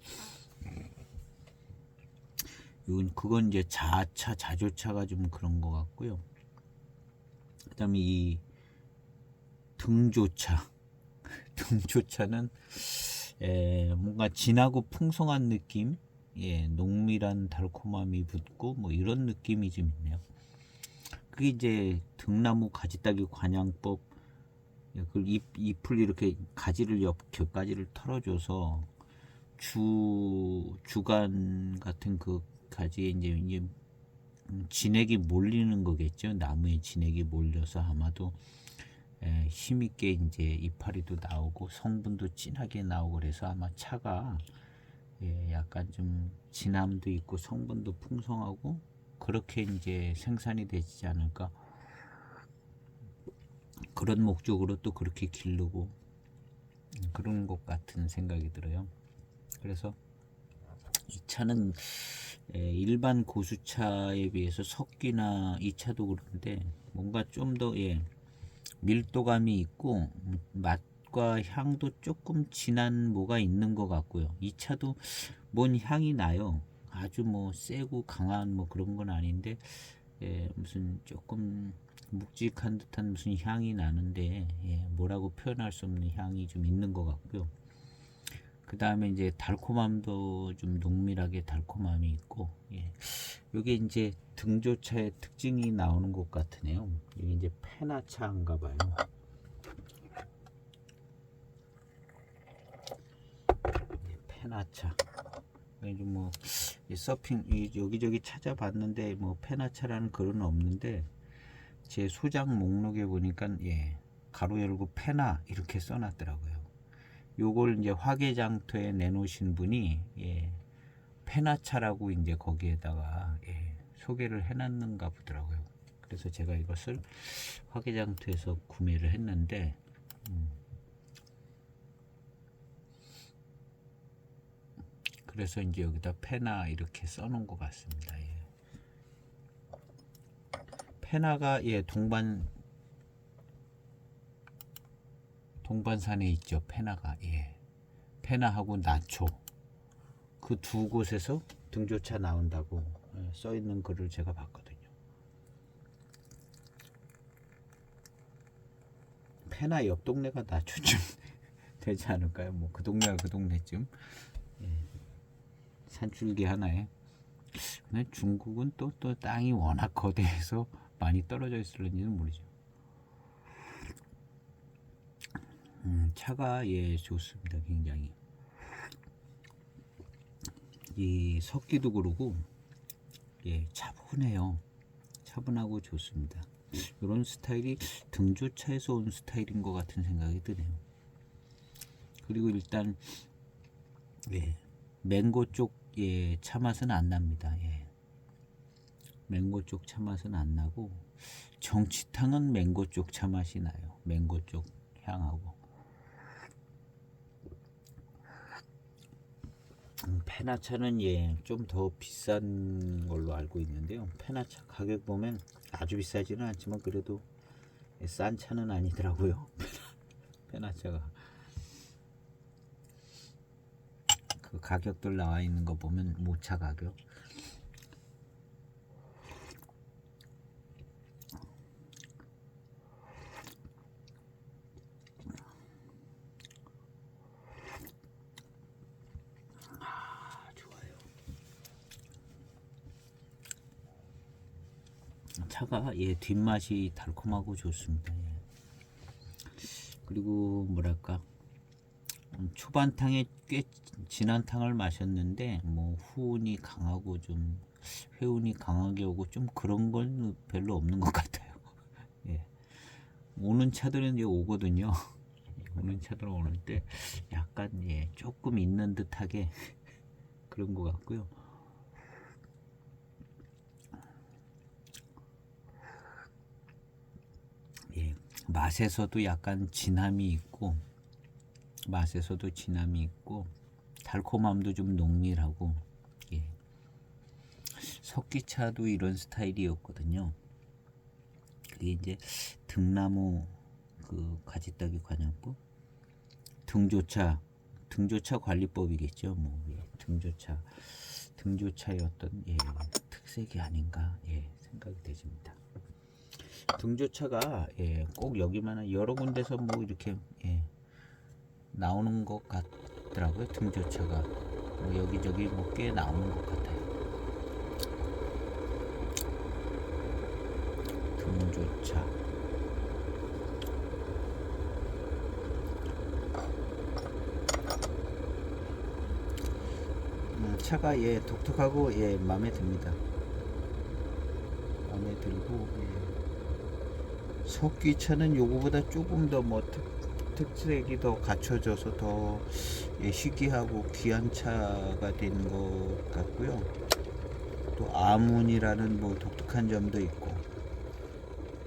그건 이제 자차, 자조차가 좀 그런 것 같고요. 그다음에 이 등조차, 등조차는 뭔가 진하고 풍성한 느낌, 농밀한 달콤함이 붙고 뭐 이런 느낌이 좀 있네요. 그게 이제 등나무 가지 따기 관양법, 그 잎을 이렇게 가지를 겹가지를 털어줘서 주간 같은 그 가지에 이제 진액이 몰리는 거겠죠. 나무에 진액이 몰려서 아마도 힘있게 이제 이파리도 나오고 성분도 진하게 나오고 그래서 아마 차가 약간 좀 진함도 있고 성분도 풍성하고 그렇게 이제 생산이 되지 않을까, 그런 목적으로 또 그렇게 기르고 그런 것 같은 생각이 들어요. 그래서 이 차는 일반 고수차에 비해서 석기나 이 차도 그런데 뭔가 좀 더 밀도감이 있고 맛과 향도 조금 진한 뭐가 있는 것 같고요. 이 차도 뭔 향이 나요. 아주 뭐 세고 강한 뭐 그런 건 아닌데 무슨 조금 묵직한 듯한 무슨 향이 나는데 뭐라고 표현할 수 없는 향이 좀 있는 것 같고요. 그 다음에 이제 달콤함도 좀 농밀하게 달콤함이 있고, 이게 이제 등조차의 특징이 나오는 것 같으네요. 이게 이제 페나차인가 봐요. 페나차. 뭐 서핑 여기저기 찾아봤는데 뭐 페나차라는 글은 없는데, 제 소장 목록에 보니까 가로 열고 페나 이렇게 써놨더라고요. 요걸 이제 화개장터에 내놓으신 분이 페나차라고 이제 거기에다가 소개를 해놨는가 보더라고요. 그래서 제가 이것을 화개장터에서 구매를 했는데, 그래서 이제 여기다 페나 이렇게 써놓은 것 같습니다. 페나가 동반산에 있죠. 페나가 페나하고 나초 그 두 곳에서 등조차 나온다고 써 있는 글을 제가 봤거든요. 페나 옆 동네가 나초쯤 되지 않을까요? 뭐 그 동네가 그 동네쯤. 산줄기 하나에. 근데 중국은 또 땅이 워낙 거대해서 많이 떨어져 있을는지는 모르죠. 차가 좋습니다. 굉장히. 이 섞기도 그러고 예, 차분해요. 차분하고 좋습니다. 이런 스타일이 등조차에서 온 스타일인 것 같은 생각이 드네요. 그리고 일단 예, 맹고 쪽 예, 차 맛은 안 납니다. 예. 맹고 쪽 차 맛은 안 나고 정치탕은 맹고 쪽 차 맛이 나요. 맹고 쪽 향하고. 페나차는 예, 좀 더 비싼 걸로 알고 있는데요. 페나차 가격 보면 아주 비싸지는 않지만 그래도 싼 차는 아니더라고요. 페나차가 그 가격들 나와 있는 거 보면 모차 가격. 좋아요. 차가 예, 뒷맛이 달콤하고 좋습니다. 예. 그리고 뭐랄까 초반탕에 꽤 진한 탕을 마셨는데 뭐 후운이 강하고 좀 회운이 강하게 오고 좀 그런 건 별로 없는 것 같아요. 예. 오는 차들은 이제 오거든요. 오는 차들 오는 때 약간 예, 조금 있는 듯하게 그런 것 같고요. 예, 맛에서도 약간 진함이 있고 달콤함도 좀 농밀하고 예. 석기차도 이런 스타일이었거든요. 그게 이제 등나무 그 가지따기 관양법 등조차 관리법이겠죠. 뭐 예, 등조차의 어떤 예, 특색이 아닌가 예, 생각이 되십니다. 등조차가 예, 꼭 여기만 여러 군데서 뭐 이렇게 예, 나오는 것 같더라고요. 등조차가 뭐 여기저기 뭐 꽤 나오는 것 같아요. 등조차 차가 예, 독특하고 예, 마음에 듭니다. 마음에 들고 예. 석기차는 요거보다 조금 더 뭐 특색이 더 갖춰져서 더 예, 희귀하고 귀한 차가 된 것 같고요. 또 아문이라는 뭐 독특한 점도 있고.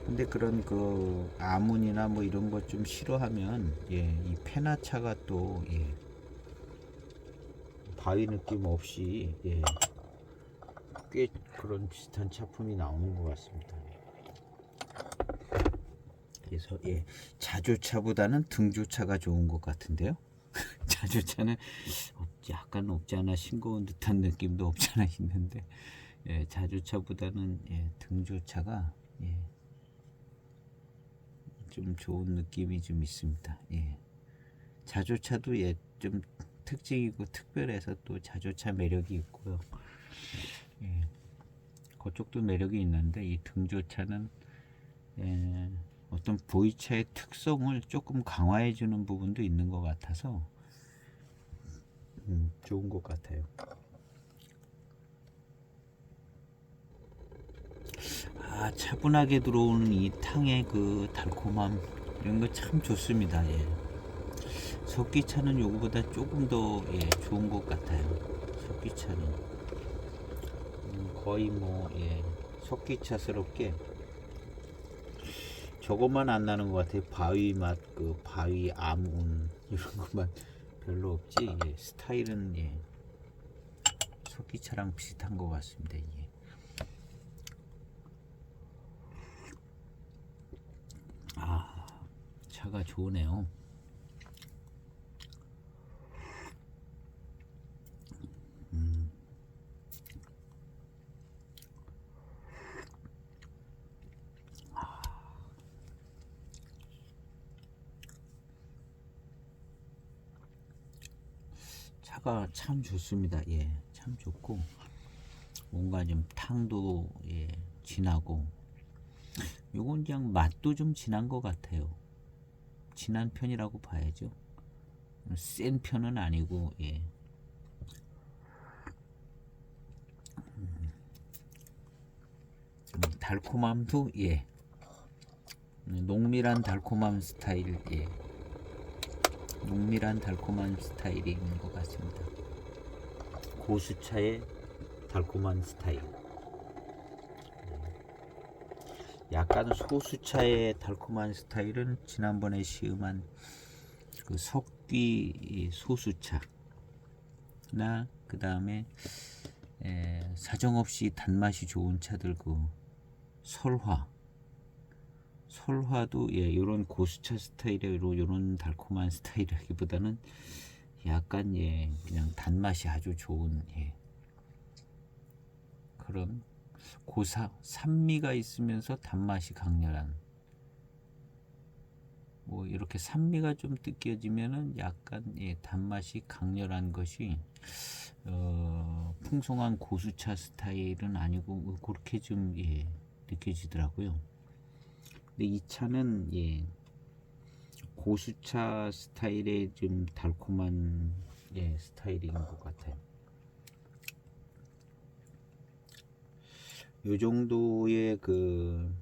근데 그런 그 아문이나 뭐 이런 것 좀 싫어하면 예, 이 페나차가 또 예, 바위 느낌 없이 예, 꽤 그런 비슷한 차품이 나오는 것 같습니다. 그래서 예, 자조차보다는 등조차가 좋은 것 같은데요. 자조차는 약간 없지 않아 싱거운 듯한 느낌도 없지 않아 있는데 예, 자조차보다는 예, 등조차가 예, 좀 좋은 느낌이 좀 있습니다. 예. 자조차도 예, 좀 특징이고 특별해서 또 자조차 매력이 있고요. 예. 그쪽도 매력이 있는데 이 등조차는 예, 어떤 보이차의 특성을 조금 강화해 주는 부분도 있는 것 같아서 좋은 것 같아요. 아, 차분하게 들어오는 이 탕의 그 달콤함 이런 거 참 좋습니다. 예. 석기차는 요거보다 조금 더 예, 좋은 것 같아요. 석기차는 거의 뭐 예, 석기차스럽게 저것만 안 나는 것 같아요. 바위 맛, 그 바위 아문 이런 것만 별로 없지. 예, 스타일은 예, 석기차랑 비슷한 것 같습니다. 예. 아, 차가 좋으네요. 차가 참 좋습니다. 예, 참 좋고 뭔가 좀 탕도 예, 진하고 요건 그냥 맛도 좀 진한 것 같아요. 진한 편이라고 봐야죠. 센 편은 아니고 예. 달콤함도 농밀한 달콤함 스타일, 농밀한 달콤한 스타일이 있는 것 같습니다. 고수차의 달콤한 스타일. 약간 소수차의 달콤한 스타일은 지난번에 시음한 그 석귀 소수차나 그 다음에 사정없이 단맛이 좋은 차들 그 설화도 요런 고수차 스타일의 요런 달콤한 스타일이라기보다는 약간 그냥 단맛이 아주 좋은 그런 산미가 있으면서 단맛이 강렬한, 뭐 이렇게 산미가 좀 느껴지면은 약간 단맛이 강렬한 것이 풍성한 고수차 스타일은 아니고 그렇게 좀 느껴지더라고요. 근데 이 차는 고수차 스타일의 좀 달콤한 스타일인 것 같아요. 요 정도의 그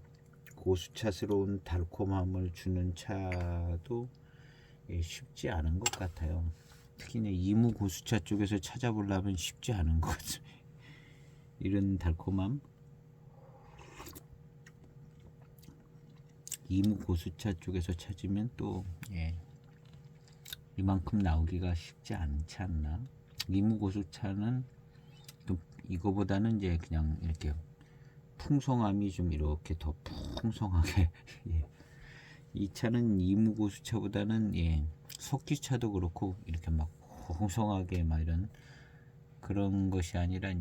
고수차스러운 달콤함을 주는 차도 쉽지 않은 것 같아요. 특히 이무 고수차 쪽에서 찾아보려면 쉽지 않은 것 같습니다. 이런 달콤함, 이무 고수차 쪽에서 찾으면 또 이만큼 나오기가 쉽지 않지 않나. 이무 고수차는 또 이거보다는 그냥 이렇게 풍성함이 좀 이렇게 더 풍성하게 이 차는 이무 고수차보다는 석기차도 그렇고 이렇게 막 풍성하게 막 이런 그런 것이 아니라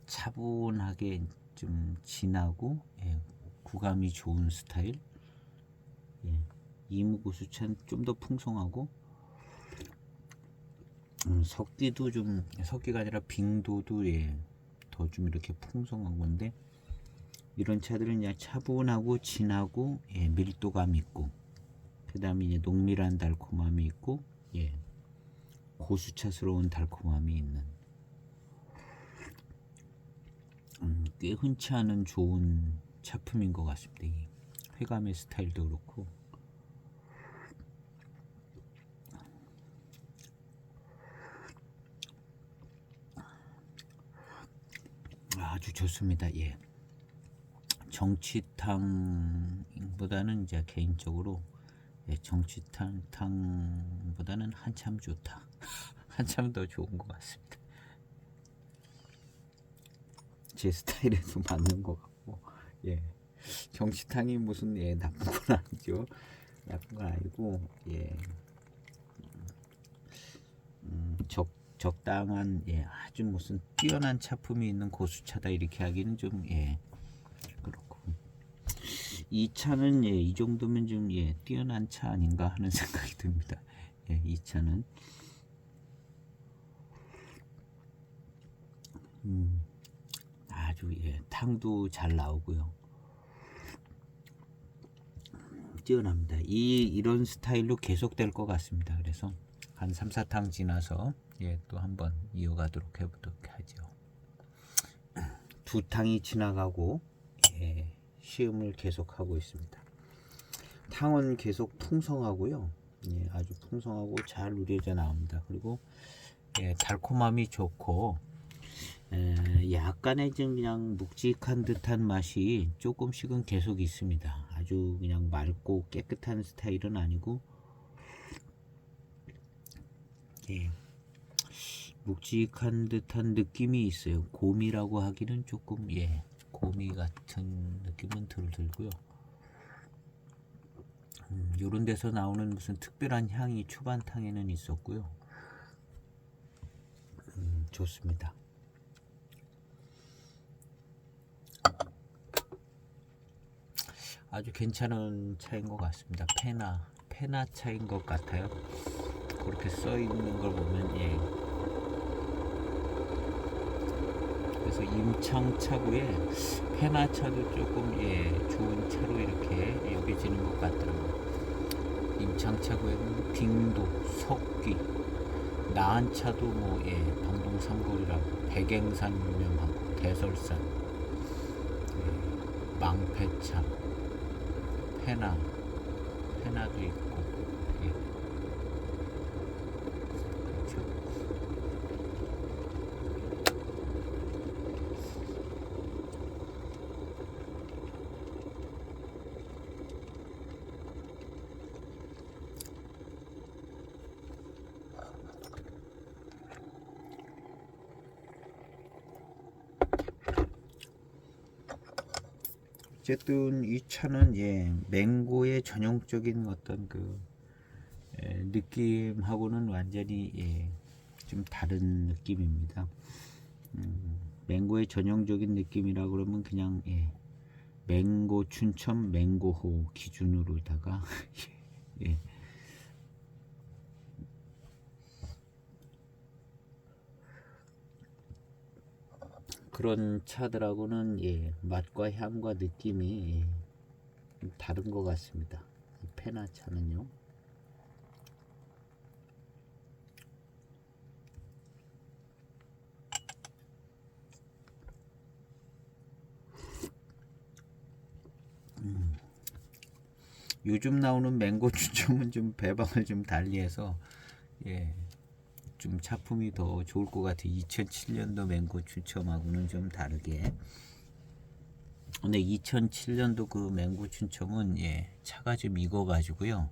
차분하게 좀 진하고 구감이 좋은 스타일. 이무 고수차는 좀 더 풍성하고 석기도 좀 석기가 아니라 빙도도 더 좀 이렇게 풍성한 건데, 이런 차들은 그냥 차분하고 진하고 밀도감 있고, 그 다음에 농밀한 달콤함이 있고 고수차스러운 달콤함이 있는 꽤 흔치 않은 좋은 차품인 것 같습니다. 이 회감의 스타일도 그렇고 아주 좋습니다. 정치탕보다는 개인적으로 정치탕보다는 한참 좋다. 한참 더 좋은 것 같습니다. 제 스타일에도 맞는 것 같고, 정치탕이 무슨 나쁜 건 아니죠. 나쁜 건 아니고 적당한 아주 무슨 뛰어난 차품이 있는 고수차다 이렇게 하기는 좀 그렇고, 이 차는 이 정도면 좀 뛰어난 차 아닌가 하는 생각이 듭니다. 이 차는 아주 탕도 잘 나오고요. 뛰어납니다. 이런 스타일로 계속될 것 같습니다. 그래서 한 3, 4탕 지나서 또 한번 이어가도록 해보도록 하죠. 2탕이 지나가고 시음을 계속하고 있습니다. 탕은 계속 풍성하고요. 아주 풍성하고 잘 우려져 나옵니다. 그리고 달콤함이 좋고 약간의 좀 그냥 묵직한 듯한 맛이 조금씩은 계속 있습니다. 아주 그냥 맑고 깨끗한 스타일은 아니고 묵직한 듯한 느낌이 있어요. 고미라고 하기는 조금 고미 같은 느낌은 들고요. 요런 데서 나오는 무슨 특별한 향이 초반탕에는 있었고요. 좋습니다. 아주 괜찮은 차인 것 같습니다. 페나 차인 것 같아요. 그렇게 써 있는 걸 보면 그래서 임창차고에 페나차도 조금 좋은 차로 이렇게 여겨지는 것 같더라고요. 임창차고에는 빙도, 석귀, 나한차도 뭐 방동 삼거리라고, 백행산 유명하고 대설산, 망패차, 페나도 있고, 예. 그렇죠. 어쨌든 이 차는 맹고의 전형적인 어떤 그 느낌하고는 완전히 좀 다른 느낌입니다. 맹고의 전형적인 느낌이라 그러면 그냥 맹고 춘천 맹고호 기준으로다가 예. 그런 차들하고는 맛과 향과 느낌이 좀 다른 것 같습니다. 이 페나 차는요. 요즘 나오는 맹고 추첨은 좀 배방을 좀 달리해서 좀 차품이 더 좋을 것 같아요. 2007년도 맹고 추첨하고는 좀 다르게. 근데 2007년도 그 맹고 추첨은 차가 좀 익어가지고요.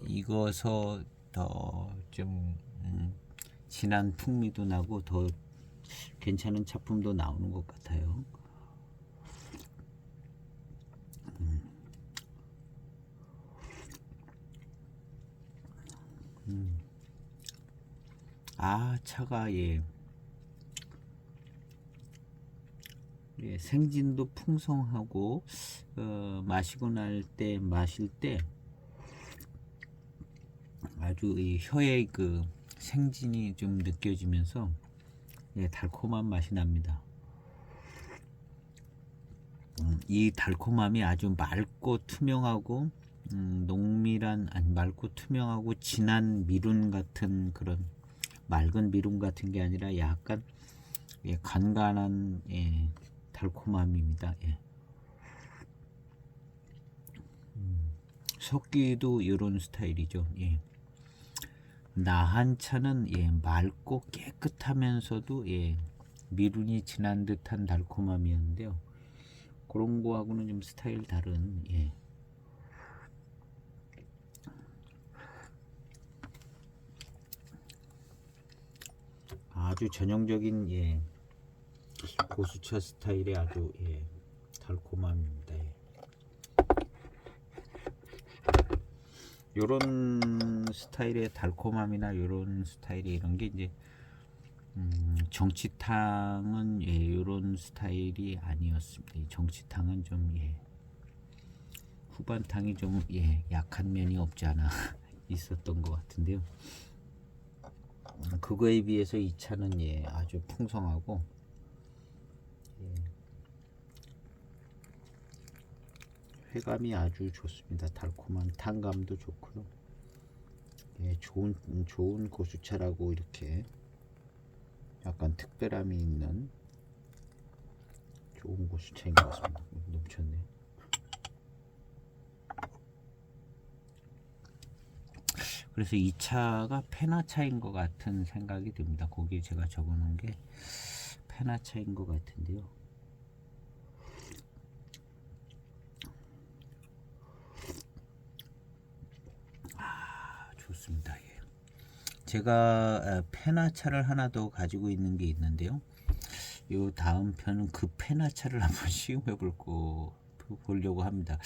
익어서 더 좀 진한 풍미도 나고 더 괜찮은 차품도 나오는 것 같아요. 차가 생진도 풍성하고 마시고 마실 때 아주 이 혀의 그 생진이 좀 느껴지면서 달콤한 맛이 납니다. 이 달콤함이 아주 맑고 투명하고 맑고 투명하고 진한 미룬 같은 그런 맑은 미룬 같은 게 아니라 약간 간간한 달콤함입니다. 석기도 이런 스타일이죠. 나한 차는 맑고 깨끗하면서도 미룬이 진한 듯한 달콤함이었는데요. 그런 거하고는 좀 스타일 다른 아주 전형적인 고수차 스타일의 아주 달콤함입니다. 요런 스타일의 달콤함이나 요런 스타일이 이런 게 이제 정치탕은 요런 스타일이 아니었습니다. 정치탕은 좀 후반탕이 좀 약한 면이 없지 않아 있었던 것 같은데요. 그거에 비해서 이 차는 아주 풍성하고 회감이 아주 좋습니다. 달콤한 탄감도 좋고요. 좋은 고수차라고 이렇게 약간 특별함이 있는 좋은 고수차인 것 같습니다. 넘쳤네요. 그래서 이 차가 페나차인 것 같은 생각이 듭니다. 거기에 제가 적어놓은 게 페나차인 것 같은데요. 좋습니다. 제가 페나차를 하나 더 가지고 있는 게 있는데요. 요 다음 편은 그 페나차를 한번 시음해 보려고 합니다.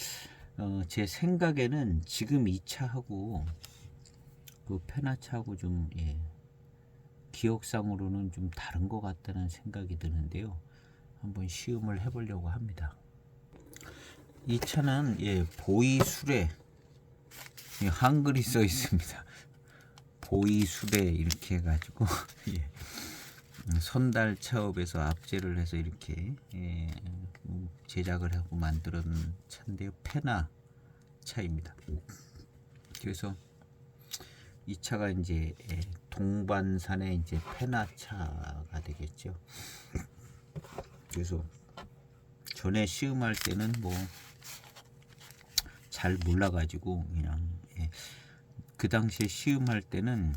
제 생각에는 지금 이 차하고 그 페나차하고 좀 기억상으로는 좀 다른 것 같다는 생각이 드는데요. 한번 시음을 해보려고 합니다. 이 차는 보이수레 한글이 써 있습니다. 보이수레 이렇게 해가지고 선달 차업에서 압제를 해서 이렇게 제작을 하고 만들었는 차인데요. 페나 차입니다. 그래서 이 차가 이제 동반산의 이제 페나 차가 되겠죠. 그래서 전에 시음할 때는 뭐 잘 몰라가지고 그냥 그 당시에 시음할 때는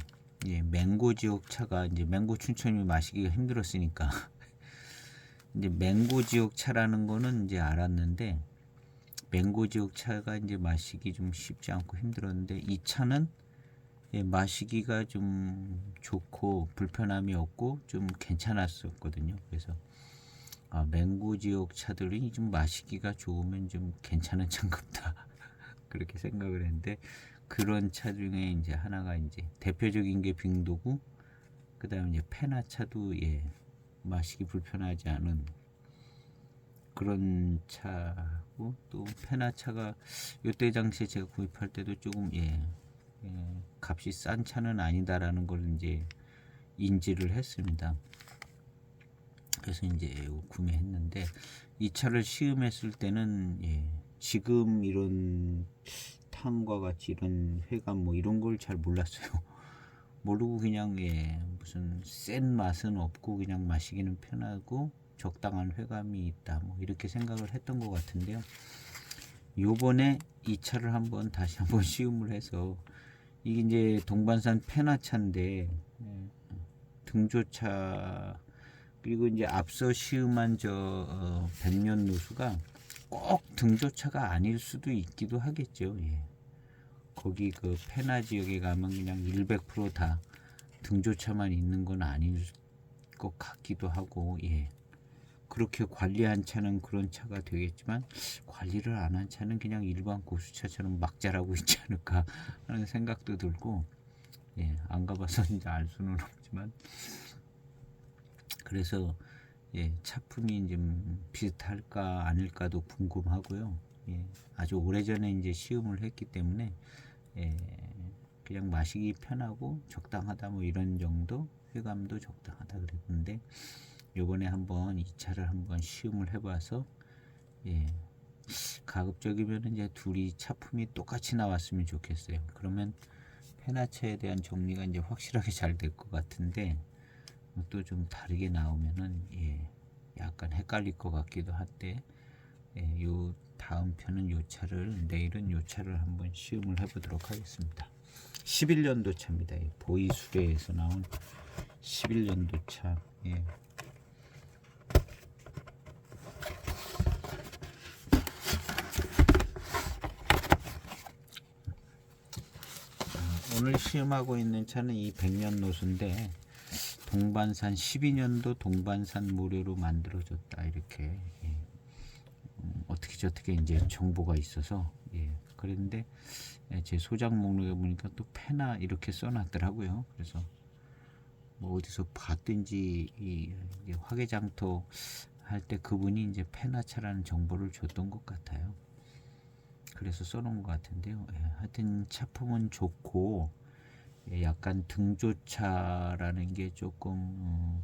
맹고 지역 차가 이제 맹고 춘천이 마시기가 힘들었으니까 이제 맹고 지역 차라는 거는 이제 알았는데 맹고 지역 차가 이제 마시기 좀 쉽지 않고 힘들었는데 이 차는 마시기가 좀 좋고 불편함이 없고 좀 괜찮았었거든요. 그래서 맹고 지역 차들이 좀 마시기가 좋으면 좀 괜찮은 차인갑다 그렇게 생각을 했는데 그런 차 중에 이제 하나가 이제 대표적인 게 빙도고 그다음에 이제 페나차도 마시기 불편하지 않은 그런 차고 또 페나차가 요때 당시에 제가 구입할 때도 조금 값이 싼 차는 아니다라는 걸 이제 인지를 했습니다. 그래서 이제 구매했는데 이 차를 시음했을 때는 지금 이런 탕과 같이 이런 회감 뭐 이런 걸 잘 몰랐어요. 모르고 그냥 무슨 센 맛은 없고 그냥 마시기는 편하고 적당한 회감이 있다 뭐 이렇게 생각을 했던 것 같은데요. 요번에 이 차를 다시 한번 시음을 해서 이게 이제 동반산 페나차인데 등조차 그리고 이제 앞서 시음한 백년 노수가 꼭 등조차가 아닐 수도 있기도 하겠죠. 거기 그 페나 지역에 가면 그냥 100%다 등조차만 있는 건 아닐 것 같기도 하고 그렇게 관리한 차는 그런 차가 되겠지만 관리를 안 한 차는 그냥 일반 고수차처럼 막 자라고 있지 않을까 하는 생각도 들고 안 가봐서 이제 알 수는 없지만 그래서 차품이 좀 비슷할까 아닐까도 궁금하고요. 아주 오래전에 이제 시음을 했기 때문에 그냥 마시기 편하고 적당하다 뭐 이런 정도 회감도 적당하다 그랬는데 요번에 한번 이 차를 한번 시음을 해봐서 가급적이면 이제 둘이 차품이 똑같이 나왔으면 좋겠어요. 그러면 페나차에 대한 정리가 이제 확실하게 잘 될 것 같은데 또 좀 다르게 나오면은 약간 헷갈릴 것 같기도 한데 요 다음 편은 요 차를 내일은 요 차를 한번 시음을 해보도록 하겠습니다. 11년도 차입니다. 보이수레에서 나온 11년도 차. 오늘 시음하고 있는 차는 이 백년 노수인데 동반산 12년도 동반산 모래로 만들어졌다 이렇게 어떻게 저렇게 이제 정보가 있어서 그랬는데 제 소장 목록에 보니까 또 페나 이렇게 써놨더라고요. 그래서 뭐 어디서 봤든지 이 화개장터 할 때 그분이 이제 페나차라는 정보를 줬던 것 같아요. 그래서 써놓은 것 같은데요. 하여튼 차품은 좋고 약간 등조차라는 게 조금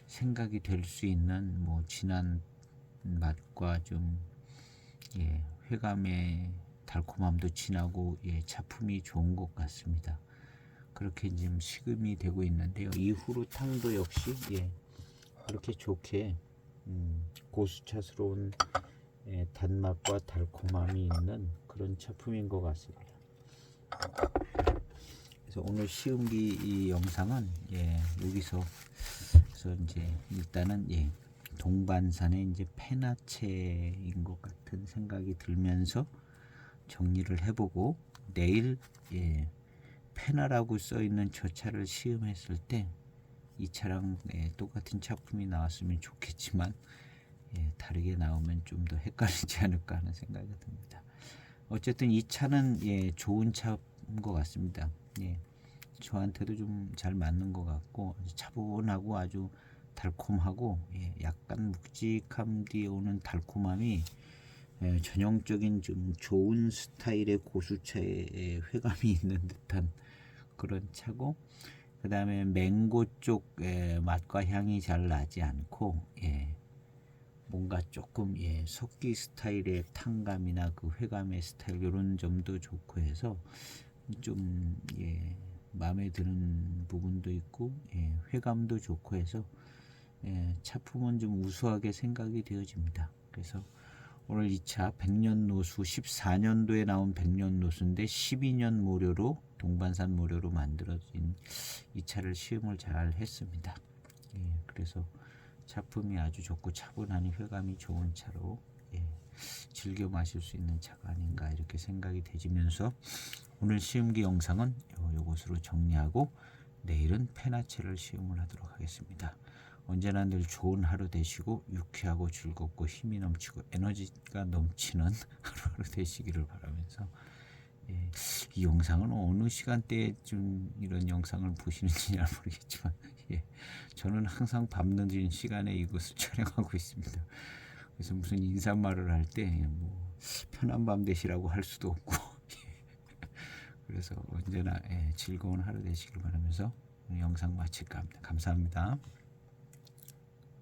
생각이 될 수 있는 뭐 진한 맛과 좀 회감의 달콤함도 진하고 차품이 좋은 것 같습니다. 그렇게 지금 시음이 되고 있는데요. 이후로 탕도 역시 그렇게 좋게 고수차스러운 단맛과 달콤함이 있는 그런 차품인 것 같습니다. 그래서 오늘 시음기 이 영상은 여기서 이제 일단은 동반산의 이제 페나체인 것 같은 생각이 들면서 정리를 해보고 내일 페나라고 써 있는 저 차를 시음했을 때 이 차랑 똑같은 차품이 나왔으면 좋겠지만 다르게 나오면 좀 더 헷갈리지 않을까 하는 생각이 듭니다. 어쨌든 이 차는 좋은 차인 것 같습니다. 저한테도 좀 잘 맞는 것 같고 차분하고 아주 달콤하고 약간 묵직함 뒤에 오는 달콤함이 전형적인 좀 좋은 스타일의 고수차의 회감이 있는 듯한 그런 차고 그 다음에 맹고 쪽 맛과 향이 잘 나지 않고 뭔가 조금 석기 스타일의 탕감이나 그 회감의 스타일 이런 점도 좋고 해서 좀 마음에 드는 부분도 있고 회감도 좋고 해서 차품은 좀 우수하게 생각이 되어집니다. 그래서 오늘 2차 백년노수 14년도에 나온 백년노수인데 12년 모료로 동반산 모료로 만들어진 이 차를 시음을 잘 했습니다. 예, 그래서 작품이 아주 좋고 차분하니 회감이 좋은 차로 즐겨 마실 수 있는 차가 아닌가 이렇게 생각이 되지면서 오늘 시음기 영상은 요것으로 정리하고 내일은 페나체를 시음을 하도록 하겠습니다. 언제나 늘 좋은 하루 되시고 유쾌하고 즐겁고 힘이 넘치고 에너지가 넘치는 하루하루 되시기를 바라면서 이 영상은 어느 시간대에 좀 이런 영상을 보시는지 잘 모르겠지만 저는 항상 밤늦은 시간에 이것을 촬영하고 있습니다. 그래서 무슨 인사말을 할 때 뭐 편한 밤 되시라고 할 수도 없고 그래서 언제나 즐거운 하루 되시길 바라면서 오늘 영상 마칠까 합니다. 감사합니다.